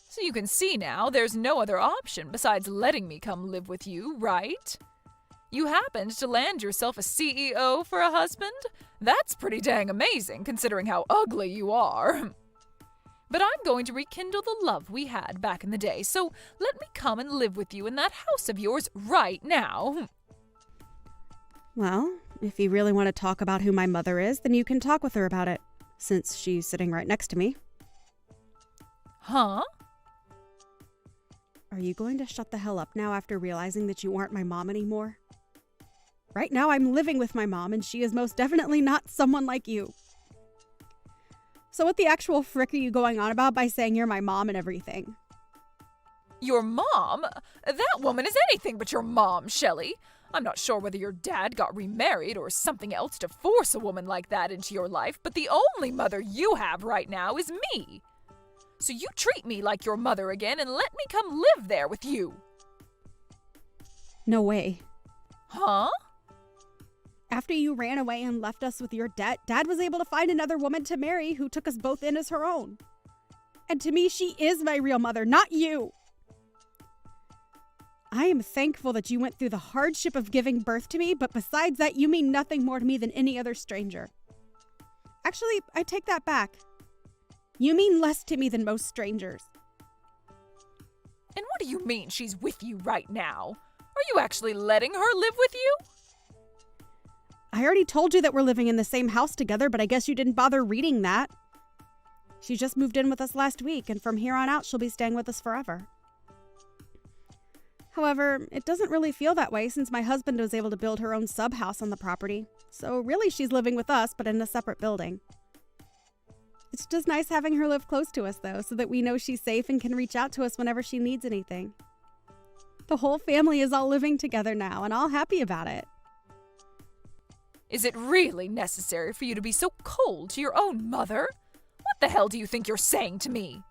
So you can see now there's no other option besides letting me come live with you, right? You happened to land yourself a CEO for a husband? That's pretty dang amazing, considering how ugly you are. But I'm going to rekindle the love we had back in the day, so let me come and live with you in that house of yours right now. Well, if you really want to talk about who my mother is, then you can talk with her about it, since she's sitting right next to me. Huh? Are you going to shut the hell up now after realizing that you aren't my mom anymore? Right now I'm living with my mom, and she is most definitely not someone like you. So what the actual frick are you going on about by saying you're my mom and everything? Your mom? That woman is anything but your mom, Shelley. I'm not sure whether your dad got remarried or something else to force a woman like that into your life, but the only mother you have right now is me. So you treat me like your mother again and let me come live there with you. No way. Huh? After you ran away and left us with your debt, Dad was able to find another woman to marry who took us both in as her own. And to me, she is my real mother, not you. I am thankful that you went through the hardship of giving birth to me, but besides that, you mean nothing more to me than any other stranger. Actually, I take that back. You mean less to me than most strangers. And what do you mean she's with you right now? Are you actually letting her live with you? I already told you that we're living in the same house together, but I guess you didn't bother reading that. She just moved in with us last week, and from here on out, she'll be staying with us forever. However, it doesn't really feel that way since my husband was able to build her own sub-house on the property. So really, she's living with us, but in a separate building. It's just nice having her live close to us, though, so that we know she's safe and can reach out to us whenever she needs anything. The whole family is all living together now, and all happy about it. Is it really necessary for you to be so cold to your own mother? What the hell do you think you're saying to me?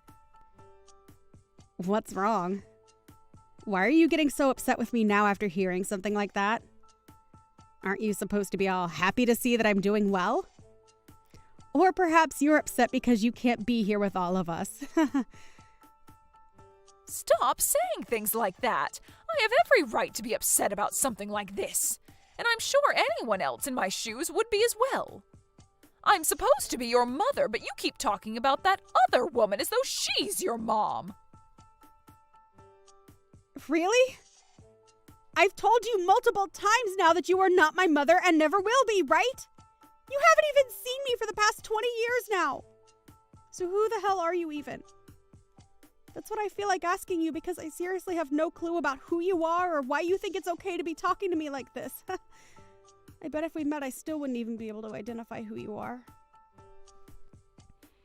What's wrong? Why are you getting so upset with me now after hearing something like that? Aren't you supposed to be all happy to see that I'm doing well? Or perhaps you're upset because you can't be here with all of us. Stop saying things like that. I have every right to be upset about something like this. And I'm sure anyone else in my shoes would be as well. I'm supposed to be your mother, but you keep talking about that other woman as though she's your mom. Really? I've told you multiple times now that you are not my mother and never will be, right? You haven't even seen me for the past 20 years now. So who the hell are you even? That's what I feel like asking you because I seriously have no clue about who you are or why you think it's okay to be talking to me like this. I bet if we met, I still wouldn't even be able to identify who you are.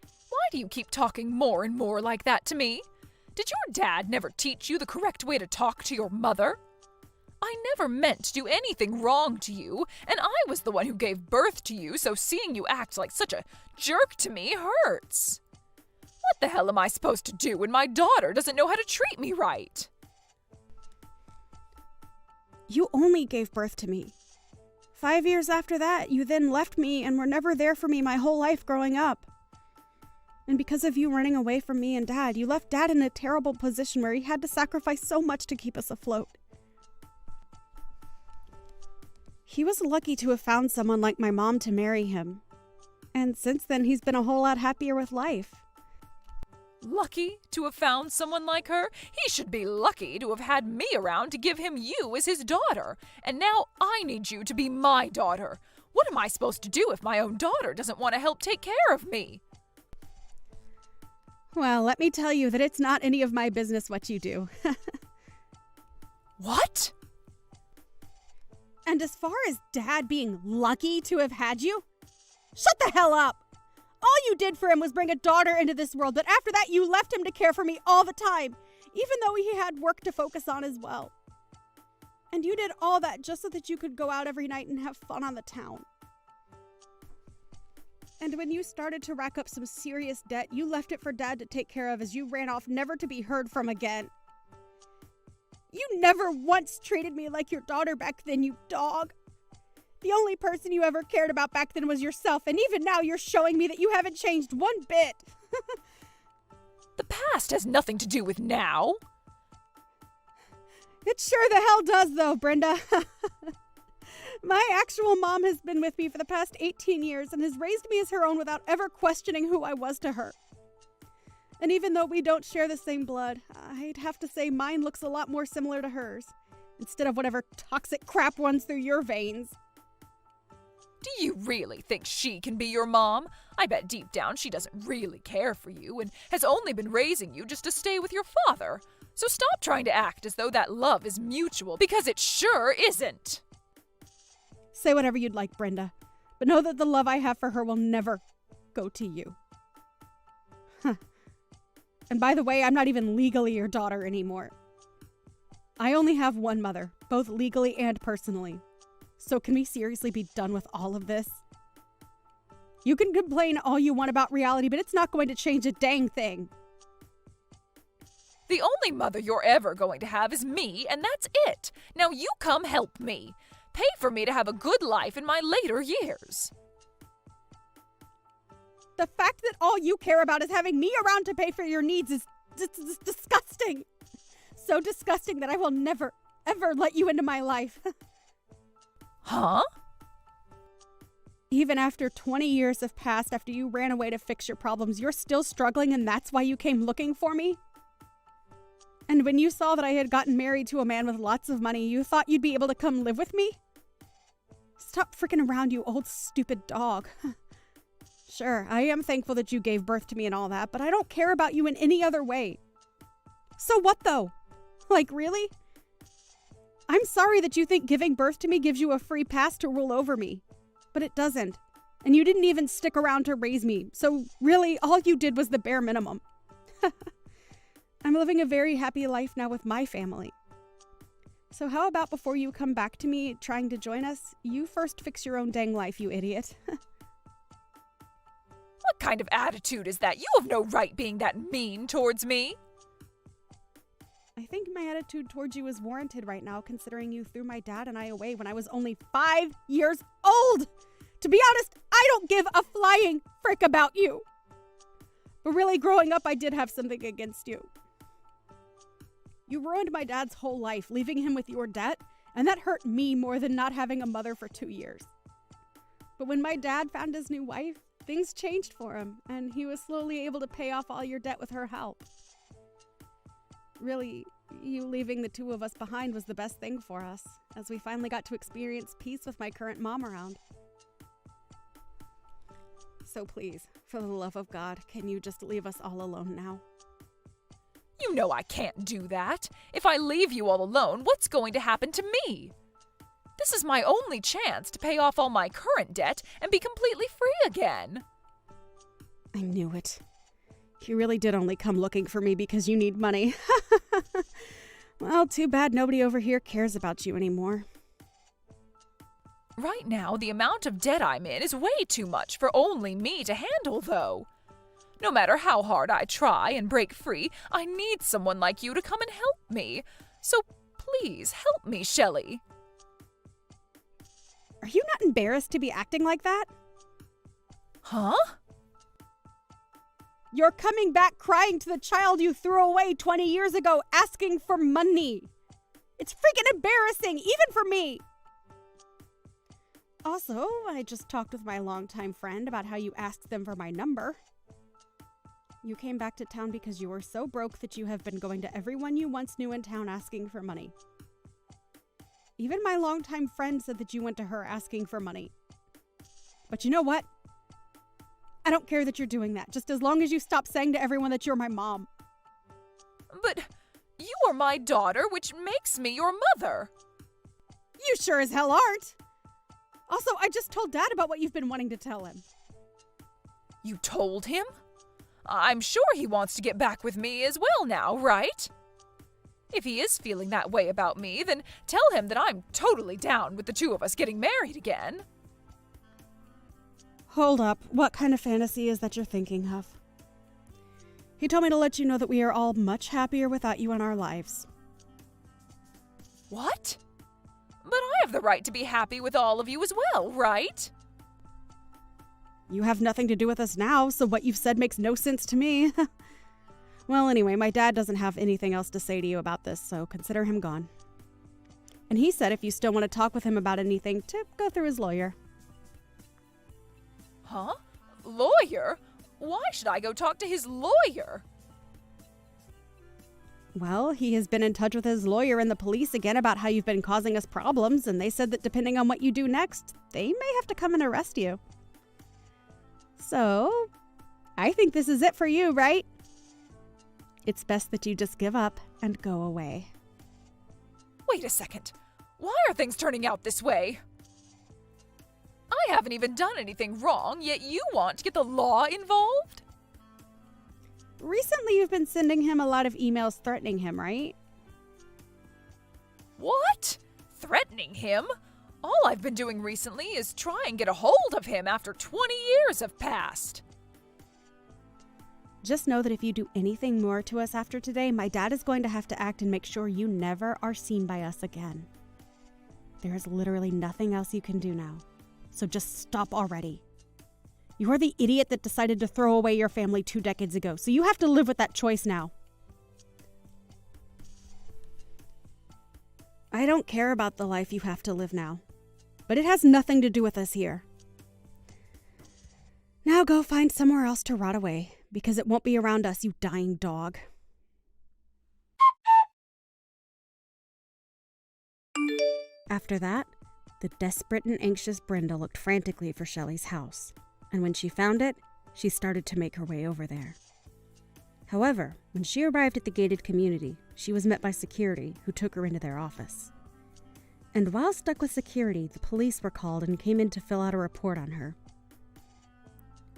Why do you keep talking more and more like that to me? Did your dad never teach you the correct way to talk to your mother? I never meant to do anything wrong to you, and I was the one who gave birth to you, so seeing you act like such a jerk to me hurts. What the hell am I supposed to do when my daughter doesn't know how to treat me right? You only gave birth to me. 5 years after that, you then left me and were never there for me my whole life growing up. And because of you running away from me and Dad, you left Dad in a terrible position where he had to sacrifice so much to keep us afloat. He was lucky to have found someone like my mom to marry him. And since then, he's been a whole lot happier with life. Lucky to have found someone like her? He should be lucky to have had me around to give him you as his daughter. And now I need you to be my daughter. What am I supposed to do if my own daughter doesn't want to help take care of me? Well, let me tell you that it's not any of my business what you do. What? as far as Dad being lucky to have had you, shut the hell up! All you did for him was bring a daughter into this world, but after that you left him to care for me all the time, even though he had work to focus on as well. And you did all that just so that you could go out every night and have fun on the town. And when you started to rack up some serious debt, you left it for Dad to take care of as you ran off, never to be heard from again. You never once treated me like your daughter back then, you dog. The only person you ever cared about back then was yourself, and even now you're showing me that you haven't changed one bit. The past has nothing to do with now. It sure the hell does, though, Brenda. My actual mom has been with me for the past 18 years and has raised me as her own without ever questioning who I was to her. And even though we don't share the same blood, I'd have to say mine looks a lot more similar to hers, instead of whatever toxic crap runs through your veins. Do you really think she can be your mom? I bet deep down she doesn't really care for you and has only been raising you just to stay with your father. So stop trying to act as though that love is mutual, because it sure isn't. Say whatever you'd like, Brenda, but know that the love I have for her will never go to you. Huh. And by the way, I'm not even legally your daughter anymore. I only have one mother, both legally and personally. So can we seriously be done with all of this? You can complain all you want about reality, but it's not going to change a dang thing. The only mother you're ever going to have is me, and that's it. Now you come help me. Pay for me to have a good life in my later years. The fact that all you care about is having me around to pay for your needs is disgusting. So disgusting that I will never, ever let you into my life. Huh? Even after 20 years have passed after you ran away to fix your problems, you're still struggling and that's why you came looking for me? And when you saw that I had gotten married to a man with lots of money, you thought you'd be able to come live with me? Stop freaking around, you old stupid dog. Sure, I am thankful that you gave birth to me and all that, but I don't care about you in any other way. So what though? Like, really? I'm sorry that you think giving birth to me gives you a free pass to rule over me, but it doesn't. And you didn't even stick around to raise me, so really, all you did was the bare minimum. I'm living a very happy life now with my family. So how about before you come back to me trying to join us, you first fix your own dang life, you idiot. What kind of attitude is that? You have no right being that mean towards me. I think my attitude towards you is warranted right now, considering you threw my dad and I away when I was only 5 years old. To be honest, I don't give a flying frick about you. But really, growing up, I did have something against you. You ruined my dad's whole life, leaving him with your debt, and that hurt me more than not having a mother for 2 years. But when my dad found his new wife, things changed for him, and he was slowly able to pay off all your debt with her help. Really, you leaving the two of us behind was the best thing for us, as we finally got to experience peace with my current mom around. So please, for the love of God, can you just leave us all alone now? You know I can't do that. If I leave you all alone, what's going to happen to me? This is my only chance to pay off all my current debt and be completely free again. I knew it. You really did only come looking for me because you need money. Well, too bad nobody over here cares about you anymore. Right now, the amount of debt I'm in is way too much for only me to handle, though. No matter how hard I try and break free, I need someone like you to come and help me. So please help me, Shelley. Are you not embarrassed to be acting like that? Huh? You're coming back crying to the child you threw away 20 years ago, asking for money. It's freaking embarrassing, even for me. Also, I just talked with my longtime friend about how you asked them for my number. You came back to town because you were so broke that you have been going to everyone you once knew in town asking for money. Even my longtime friend said that you went to her asking for money. But you know what? I don't care that you're doing that, just as long as you stop saying to everyone that you're my mom. But you are my daughter, which makes me your mother. You sure as hell aren't. Also, I just told Dad about what you've been wanting to tell him. You told him? I'm sure he wants to get back with me as well now, right? If he is feeling that way about me, then tell him that I'm totally down with the two of us getting married again. Hold up. What kind of fantasy is that you're thinking of? He told me to let you know that we are all much happier without you in our lives. What? But I have the right to be happy with all of you as well, right? You have nothing to do with us now, so what you've said makes no sense to me. Well, anyway, my dad doesn't have anything else to say to you about this, so consider him gone. And he said if you still want to talk with him about anything, to go through his lawyer. Huh? Lawyer? Why should I go talk to his lawyer? Well, he has been in touch with his lawyer and the police again about how you've been causing us problems, and they said that depending on what you do next, they may have to come and arrest you. So, I think this is it for you, right? It's best that you just give up and go away. Wait a second. Why are things turning out this way? I haven't even done anything wrong, yet you want to get the law involved? Recently, you've been sending him a lot of emails threatening him, right? What? Threatening him? All I've been doing recently is try and get a hold of him after 20 years have passed. Just know that if you do anything more to us after today, my dad is going to have to act and make sure you never are seen by us again. There is literally nothing else you can do now. So just stop already. You are the idiot that decided to throw away your family 2 decades ago, so you have to live with that choice now. I don't care about the life you have to live now, but it has nothing to do with us here. Now go find somewhere else to rot away, because it won't be around us, you dying dog. After that, the desperate and anxious Brenda looked frantically for Shelley's house, and when she found it, she started to make her way over there. However, when she arrived at the gated community, she was met by security, who took her into their office. And while stuck with security, the police were called and came in to fill out a report on her.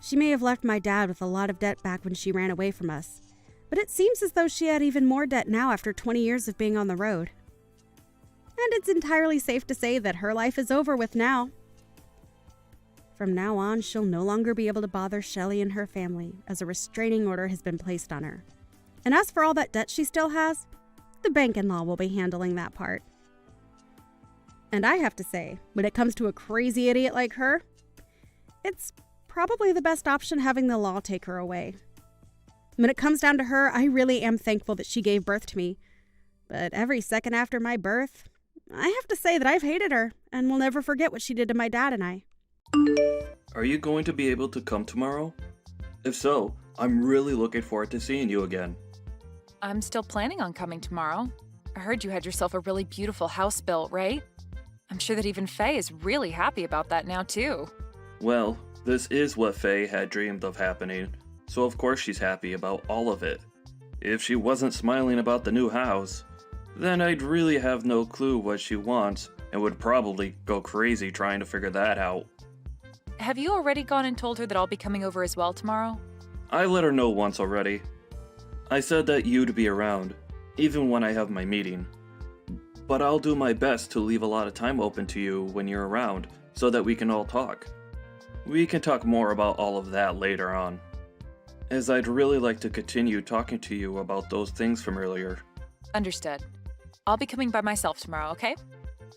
She may have left my dad with a lot of debt back when she ran away from us, but it seems as though she had even more debt now after 20 years of being on the road. And it's entirely safe to say that her life is over with now. From now on, she'll no longer be able to bother Shelley and her family, as a restraining order has been placed on her. And as for all that debt she still has, the bank-in-law will be handling that part. And I have to say, when it comes to a crazy idiot like her, it's probably the best option having the law take her away. When it comes down to her, I really am thankful that she gave birth to me. But every second after my birth, I have to say that I've hated her and will never forget what she did to my dad and I. Are you going to be able to come tomorrow? If so, I'm really looking forward to seeing you again. I'm still planning on coming tomorrow. I heard you had yourself a really beautiful house built, right? I'm sure that even Faye is really happy about that now, too. Well, this is what Faye had dreamed of happening, so of course she's happy about all of it. If she wasn't smiling about the new house, then I'd really have no clue what she wants and would probably go crazy trying to figure that out. Have you already gone and told her that I'll be coming over as well tomorrow? I let her know once already. I said that you'd be around, even when I have my meeting. But I'll do my best to leave a lot of time open to you when you're around, so that we can all talk. We can talk more about all of that later on, as I'd really like to continue talking to you about those things from earlier. Understood. I'll be coming by myself tomorrow, okay?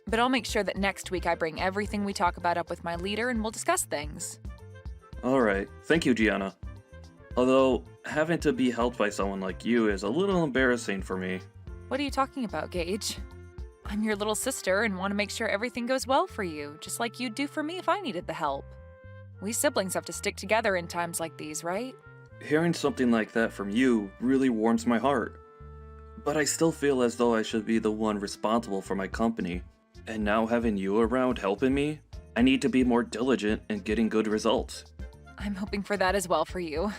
But I'll make sure that next week I bring everything we talk about up with my leader and we'll discuss things. Alright, thank you, Gianna. Although, having to be helped by someone like you is a little embarrassing for me. What are you talking about, Gage? I'm your little sister and want to make sure everything goes well for you, just like you'd do for me if I needed the help. We siblings have to stick together in times like these, right? Hearing something like that from you really warms my heart. But I still feel as though I should be the one responsible for my company. And now having you around helping me, I need to be more diligent in getting good results. I'm hoping for that as well for you.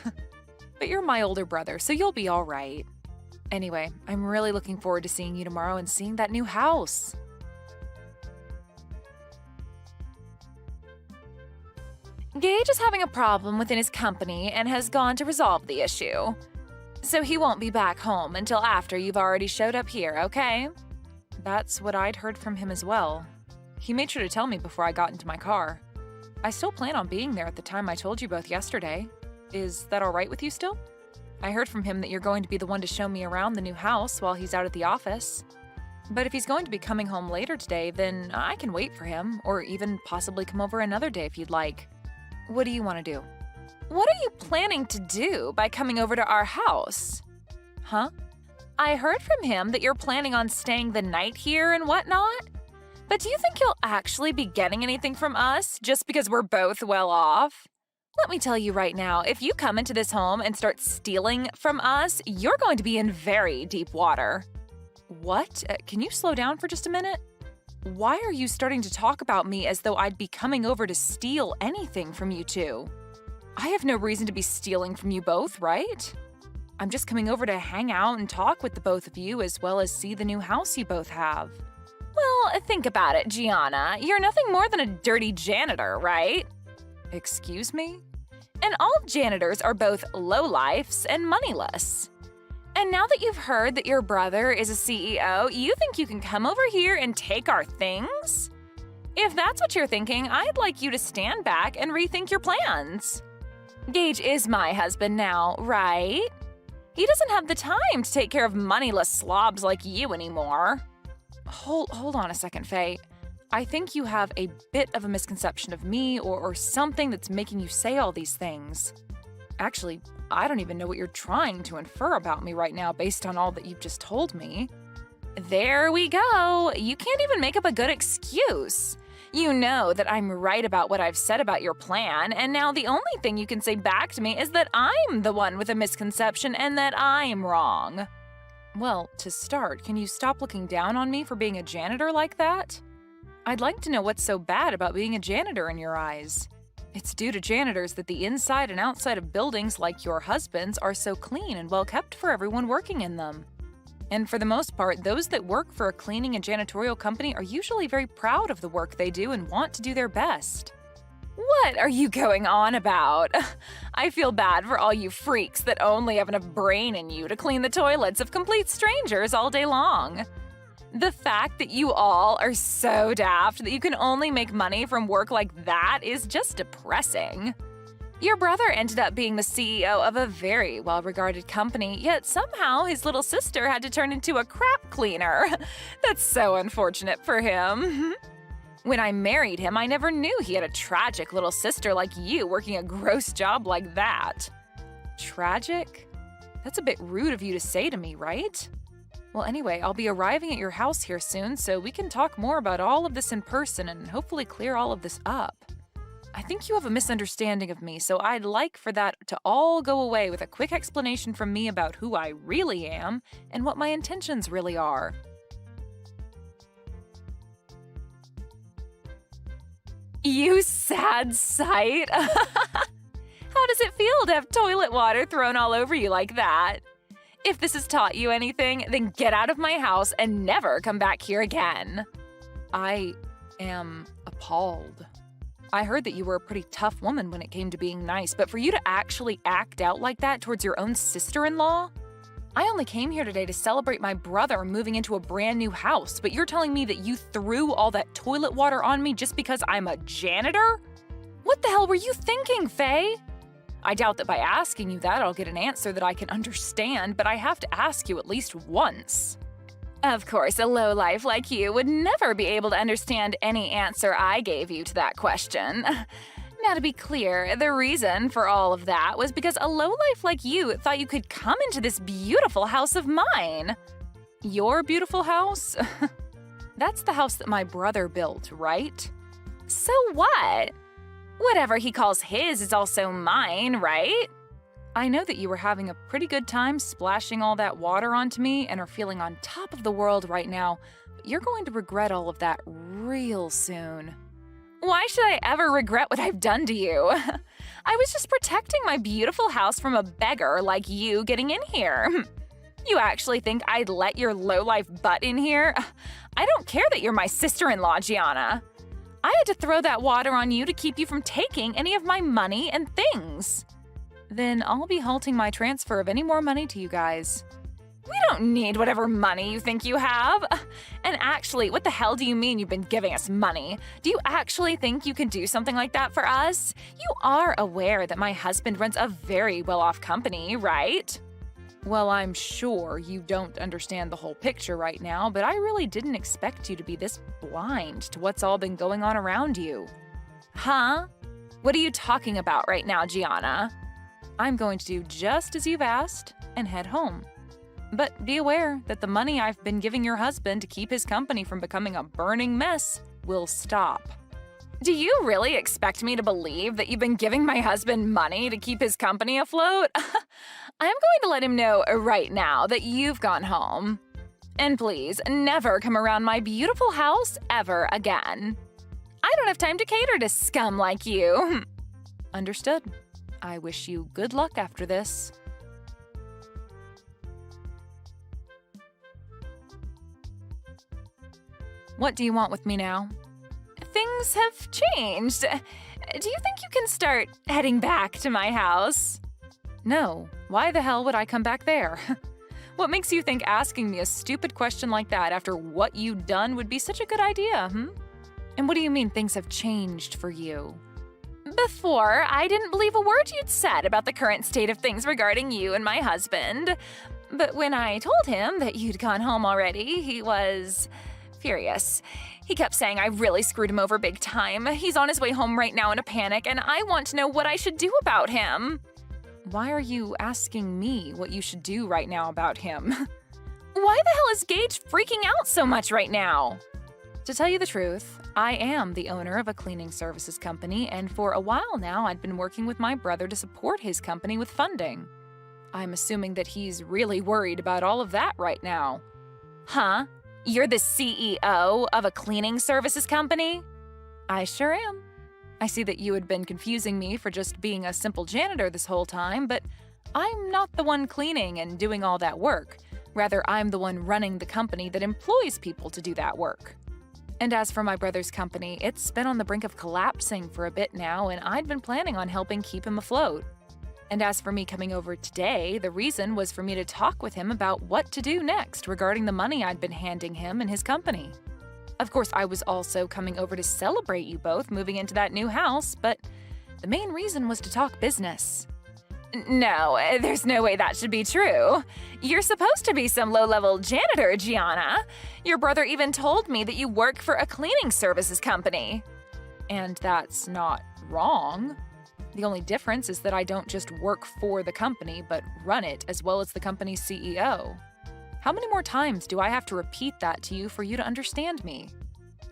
But you're my older brother, so you'll be all right. Anyway, I'm really looking forward to seeing you tomorrow and seeing that new house. Gage is having a problem within his company and has gone to resolve the issue. So he won't be back home until after you've already showed up here, okay? That's what I'd heard from him as well. He made sure to tell me before I got into my car. I still plan on being there at the time I told you both yesterday. Is that all right with you still? I heard from him that you're going to be the one to show me around the new house while he's out at the office. But if he's going to be coming home later today, then I can wait for him, or even possibly come over another day if you'd like. What do you want to do? What are you planning to do by coming over to our house? Huh? I heard from him that you're planning on staying the night here and whatnot. But do you think you'll actually be getting anything from us just because we're both well off? Let me tell you right now, if you come into this home and start stealing from us, you're going to be in very deep water. What? Can you slow down for just a minute? Why are you starting to talk about me as though I'd be coming over to steal anything from you two? I have no reason to be stealing from you both, right? I'm just coming over to hang out and talk with the both of you as well as see the new house you both have. Well, think about it, Gianna. You're nothing more than a dirty janitor, right? Excuse me? And all janitors are both lowlifes and moneyless. And now that you've heard that your brother is a CEO, you think you can come over here and take our things? If that's what you're thinking, I'd like you to stand back and rethink your plans. Gage is my husband now, right? He doesn't have the time to take care of moneyless slobs like you anymore. Hold on a second, Faye. I think you have a bit of a misconception of me or something that's making you say all these things. Actually, I don't even know what you're trying to infer about me right now based on all that you've just told me. There we go. You can't even make up a good excuse. You know that I'm right about what I've said about your plan, and now the only thing you can say back to me is that I'm the one with a misconception and that I'm wrong. Well, to start, can you stop looking down on me for being a janitor like that? I'd like to know what's so bad about being a janitor in your eyes. It's due to janitors that the inside and outside of buildings like your husband's are so clean and well kept for everyone working in them. And for the most part, those that work for a cleaning and janitorial company are usually very proud of the work they do and want to do their best. What are you going on about? I feel bad for all you freaks that only have enough brain in you to clean the toilets of complete strangers all day long. The fact that you all are so daft that you can only make money from work like that is just depressing. Your brother ended up being the CEO of a very well-regarded company, yet somehow his little sister had to turn into a crap cleaner. That's so unfortunate for him. When I married him, I never knew he had a tragic little sister like you working a gross job like that. Tragic? That's a bit rude of you to say to me, right? Well, anyway, I'll be arriving at your house here soon, so we can talk more about all of this in person and hopefully clear all of this up. I think you have a misunderstanding of me, so I'd like for that to all go away with a quick explanation from me about who I really am and what my intentions really are. You sad sight! How does it feel to have toilet water thrown all over you like that? If this has taught you anything, then get out of my house and never come back here again. I am appalled. I heard that you were a pretty tough woman when it came to being nice, but for you to actually act out like that towards your own sister-in-law? I only came here today to celebrate my brother moving into a brand new house, but you're telling me that you threw all that toilet water on me just because I'm a janitor? What the hell were you thinking, Faye? I doubt that by asking you that I'll get an answer that I can understand, but I have to ask you at least once. Of course, a lowlife like you would never be able to understand any answer I gave you to that question. Now, to be clear, the reason for all of that was because a lowlife like you thought you could come into this beautiful house of mine. Your beautiful house? That's the house that my brother built, right? So what? Whatever he calls his is also mine, right? I know that you were having a pretty good time splashing all that water onto me and are feeling on top of the world right now, but you're going to regret all of that real soon. Why should I ever regret what I've done to you? I was just protecting my beautiful house from a beggar like you getting in here. You actually think I'd let your lowlife butt in here? I don't care that you're my sister-in-law, Gianna. I had to throw that water on you to keep you from taking any of my money and things. Then I'll be halting my transfer of any more money to you guys. We don't need whatever money you think you have. And actually, what the hell do you mean you've been giving us money? Do you actually think you can do something like that for us? You are aware that my husband runs a very well-off company, right? Well, I'm sure you don't understand the whole picture right now, but I really didn't expect you to be this blind to what's all been going on around you. Huh? What are you talking about right now, Gianna? I'm going to do just as you've asked and head home. But be aware that the money I've been giving your husband to keep his company from becoming a burning mess will stop. Do you really expect me to believe that you've been giving my husband money to keep his company afloat? I'm going to let him know right now that you've gone home. And please, never come around my beautiful house ever again. I don't have time to cater to scum like you. Understood. I wish you good luck after this. What do you want with me now? Things have changed. Do you think you can start heading back to my house? No. Why the hell would I come back there? What makes you think asking me a stupid question like that after what you've done would be such a good idea, And what do you mean things have changed for you? Before, I didn't believe a word you'd said about the current state of things regarding you and my husband. But when I told him that you'd gone home already, he was furious. He kept saying I really screwed him over big time. He's on his way home right now in a panic, and I want to know what I should do about him. Why are you asking me what you should do right now about him? Why the hell is Gage freaking out so much right now? To tell you the truth, I am the owner of a cleaning services company, and for a while now I'd been working with my brother to support his company with funding. I'm assuming that he's really worried about all of that right now. Huh? You're the CEO of a cleaning services company? I sure am. I see that you had been confusing me for just being a simple janitor this whole time, but I'm not the one cleaning and doing all that work. Rather, I'm the one running the company that employs people to do that work. And as for my brother's company, it's been on the brink of collapsing for a bit now, and I'd been planning on helping keep him afloat. And as for me coming over today, the reason was for me to talk with him about what to do next regarding the money I'd been handing him and his company. Of course, I was also coming over to celebrate you both moving into that new house, but the main reason was to talk business. No, there's no way that should be true. You're supposed to be some low-level janitor, Gianna. Your brother even told me that you work for a cleaning services company. And that's not wrong. The only difference is that I don't just work for the company, but run it as well as the company's CEO. How many more times do I have to repeat that to you for you to understand me?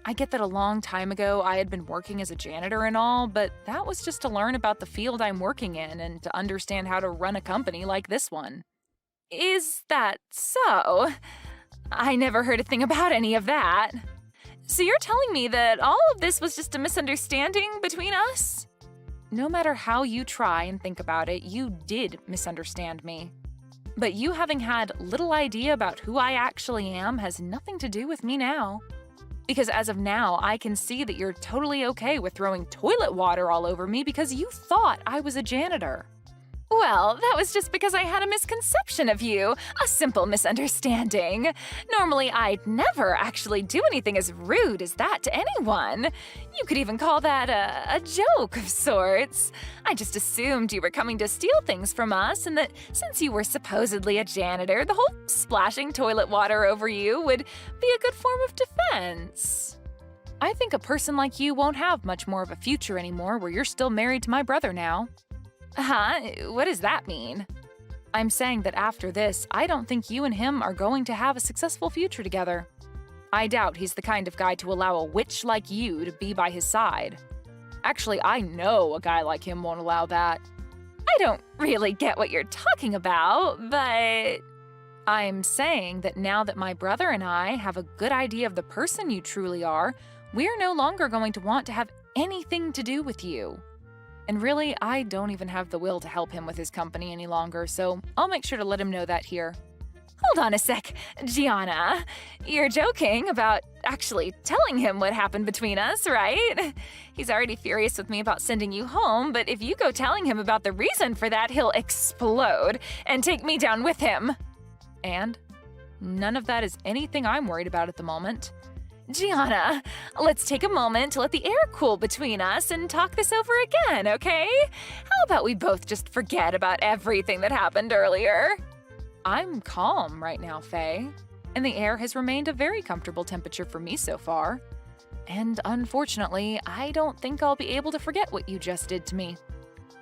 I get that a long time ago I had been working as a janitor and all, but that was just to learn about the field I'm working in and to understand how to run a company like this one. Is that so? I never heard a thing about any of that. So you're telling me that all of this was just a misunderstanding between us? No matter how you try and think about it, you did misunderstand me. But you having had little idea about who I actually am has nothing to do with me now. Because as of now, I can see that you're totally okay with throwing toilet water all over me because you thought I was a janitor. Well, that was just because I had a misconception of you, a simple misunderstanding. Normally, I'd never actually do anything as rude as that to anyone. You could even call that a joke of sorts. I just assumed you were coming to steal things from us and that since you were supposedly a janitor, the whole splashing toilet water over you would be a good form of defense. I think a person like you won't have much more of a future anymore where you're still married to my brother now. Huh? What does that mean? I'm saying that after this, I don't think you and him are going to have a successful future together. I doubt he's the kind of guy to allow a witch like you to be by his side. Actually, I know a guy like him won't allow that. I don't really get what you're talking about, but I'm saying that now that my brother and I have a good idea of the person you truly are, we're no longer going to want to have anything to do with you. And really, I don't even have the will to help him with his company any longer, so I'll make sure to let him know that here. Hold on a sec, Gianna. You're joking about actually telling him what happened between us, right? He's already furious with me about sending you home, but if you go telling him about the reason for that, he'll explode and take me down with him. And none of that is anything I'm worried about at the moment. Gianna, let's take a moment to let the air cool between us and talk this over again, okay? How about we both just forget about everything that happened earlier? I'm calm right now, Faye, and the air has remained a very comfortable temperature for me so far. And unfortunately, I don't think I'll be able to forget what you just did to me.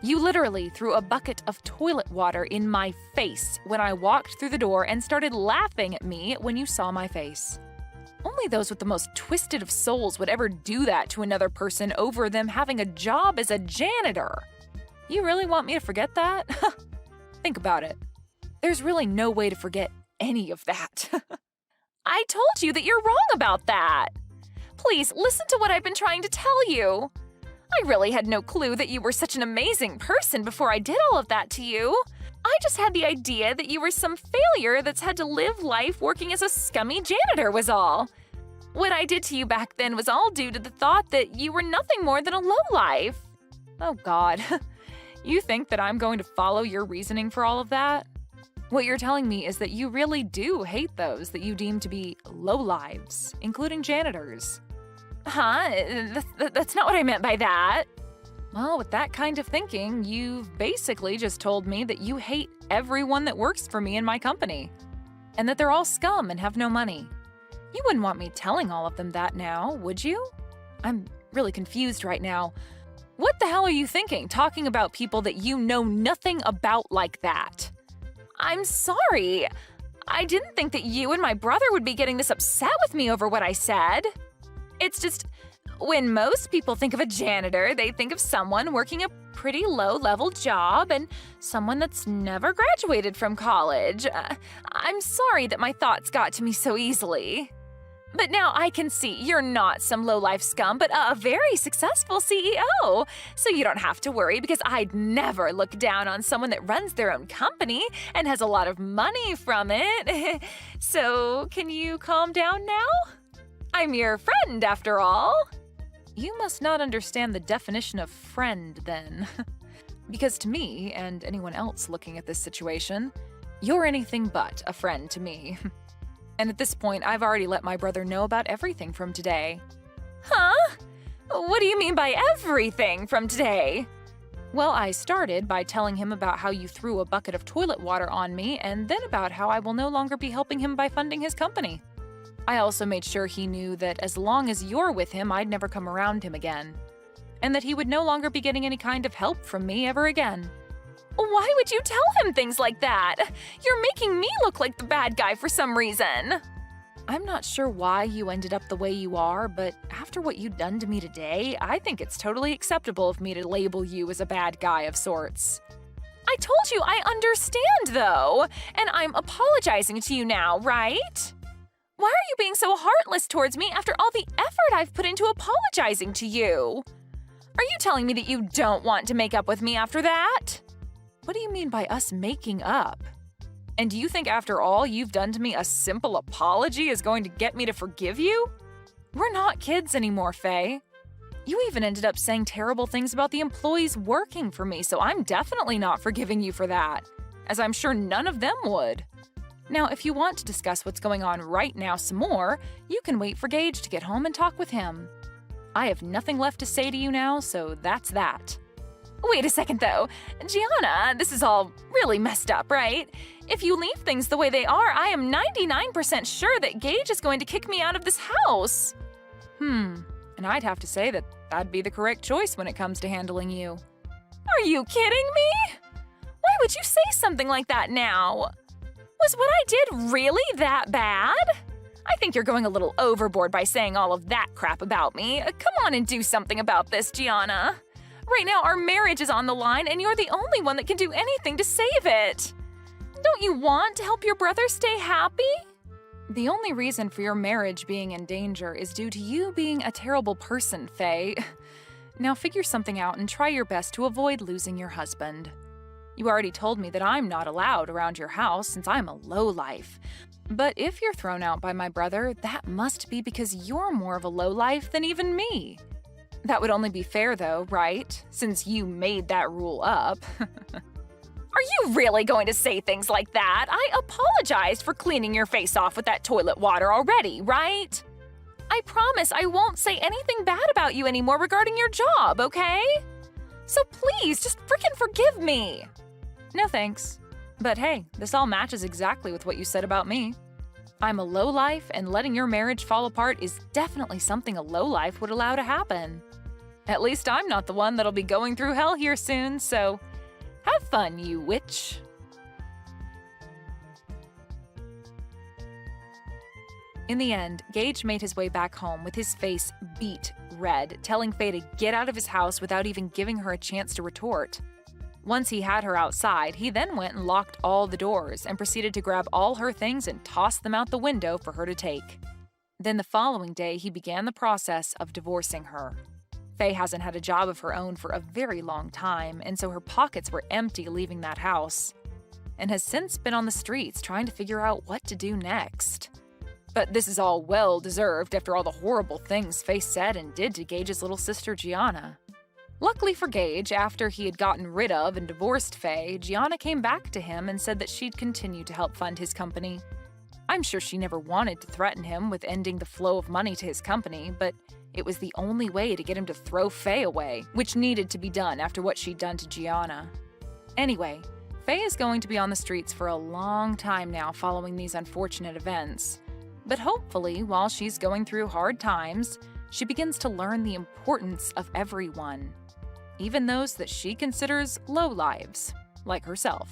You literally threw a bucket of toilet water in my face when I walked through the door and started laughing at me when you saw my face. Only those with the most twisted of souls would ever do that to another person over them having a job as a janitor. You really want me to forget that? Think about it. There's really no way to forget any of that. I told you that you're wrong about that. Please listen to what I've been trying to tell you. I really had no clue that you were such an amazing person before I did all of that to you. I just had the idea that you were some failure that's had to live life working as a scummy janitor was all. What I did to you back then was all due to the thought that you were nothing more than a lowlife. Oh God, you think that I'm going to follow your reasoning for all of that? What you're telling me is that you really do hate those that you deem to be lowlives, including janitors. Huh? That's not what I meant by that. Well, with that kind of thinking, you've basically just told me that you hate everyone that works for me in my company, and that they're all scum and have no money. You wouldn't want me telling all of them that now, would you? I'm really confused right now. What the hell are you thinking, talking about people that you know nothing about like that? I'm sorry. I didn't think that you and my brother would be getting this upset with me over what I said. It's just, when most people think of a janitor, they think of someone working a pretty low-level job and someone that's never graduated from college. I'm sorry that my thoughts got to me so easily. But now I can see you're not some low-life scum, but a very successful CEO. So you don't have to worry because I'd never look down on someone that runs their own company and has a lot of money from it. So can you calm down now? I'm your friend, after all. You must not understand the definition of friend, then. Because to me, and anyone else looking at this situation, you're anything but a friend to me. And at this point, I've already let my brother know about everything from today. Huh? What do you mean by everything from today? Well, I started by telling him about how you threw a bucket of toilet water on me, and then about how I will no longer be helping him by funding his company. I also made sure he knew that as long as you're with him, I'd never come around him again. And that he would no longer be getting any kind of help from me ever again. Why would you tell him things like that? You're making me look like the bad guy for some reason. I'm not sure why you ended up the way you are, but after what you've done to me today, I think it's totally acceptable of me to label you as a bad guy of sorts. I told you I understand, though, and I'm apologizing to you now, right? Why are you being so heartless towards me after all the effort I've put into apologizing to you? Are you telling me that you don't want to make up with me after that? What do you mean by us making up? And do you think after all you've done to me, a simple apology is going to get me to forgive you? We're not kids anymore, Faye. You even ended up saying terrible things about the employees working for me, so I'm definitely not forgiving you for that, as I'm sure none of them would. Now, if you want to discuss what's going on right now some more, you can wait for Gage to get home and talk with him. I have nothing left to say to you now, so that's that. Wait a second, though. Gianna, this is all really messed up, right? If you leave things the way they are, I am 99% sure that Gage is going to kick me out of this house. And I'd have to say that that'd be the correct choice when it comes to handling you. Are you kidding me? Why would you say something like that now? Was what I did really that bad? I think you're going a little overboard by saying all of that crap about me. Come on and do something about this, Gianna. Right now, our marriage is on the line, and you're the only one that can do anything to save it. Don't you want to help your brother stay happy? The only reason for your marriage being in danger is due to you being a terrible person, Faye. Now figure something out and try your best to avoid losing your husband. You already told me that I'm not allowed around your house since I'm a lowlife. But if you're thrown out by my brother, that must be because you're more of a lowlife than even me. That would only be fair though, right? Since you made that rule up. Are you really going to say things like that? I apologized for cleaning your face off with that toilet water already, right? I promise I won't say anything bad about you anymore regarding your job, okay? So please, just frickin' forgive me. No thanks. But hey, this all matches exactly with what you said about me. I'm a lowlife, and letting your marriage fall apart is definitely something a lowlife would allow to happen. At least I'm not the one that'll be going through hell here soon, so have fun, you witch. In the end, Gage made his way back home with his face beet red, telling Faye to get out of his house without even giving her a chance to retort. Once he had her outside, he then went and locked all the doors and proceeded to grab all her things and toss them out the window for her to take. Then the following day, he began the process of divorcing her. Faye hasn't had a job of her own for a very long time, and so her pockets were empty leaving that house, and has since been on the streets trying to figure out what to do next. But this is all well-deserved after all the horrible things Faye said and did to Gage's little sister Gianna. Luckily for Gage, after he had gotten rid of and divorced Faye, Gianna came back to him and said that she'd continue to help fund his company. I'm sure she never wanted to threaten him with ending the flow of money to his company, but it was the only way to get him to throw Faye away, which needed to be done after what she'd done to Gianna. Anyway, Faye is going to be on the streets for a long time now following these unfortunate events. But hopefully, while she's going through hard times, she begins to learn the importance of everyone, even those that she considers low lives, like herself.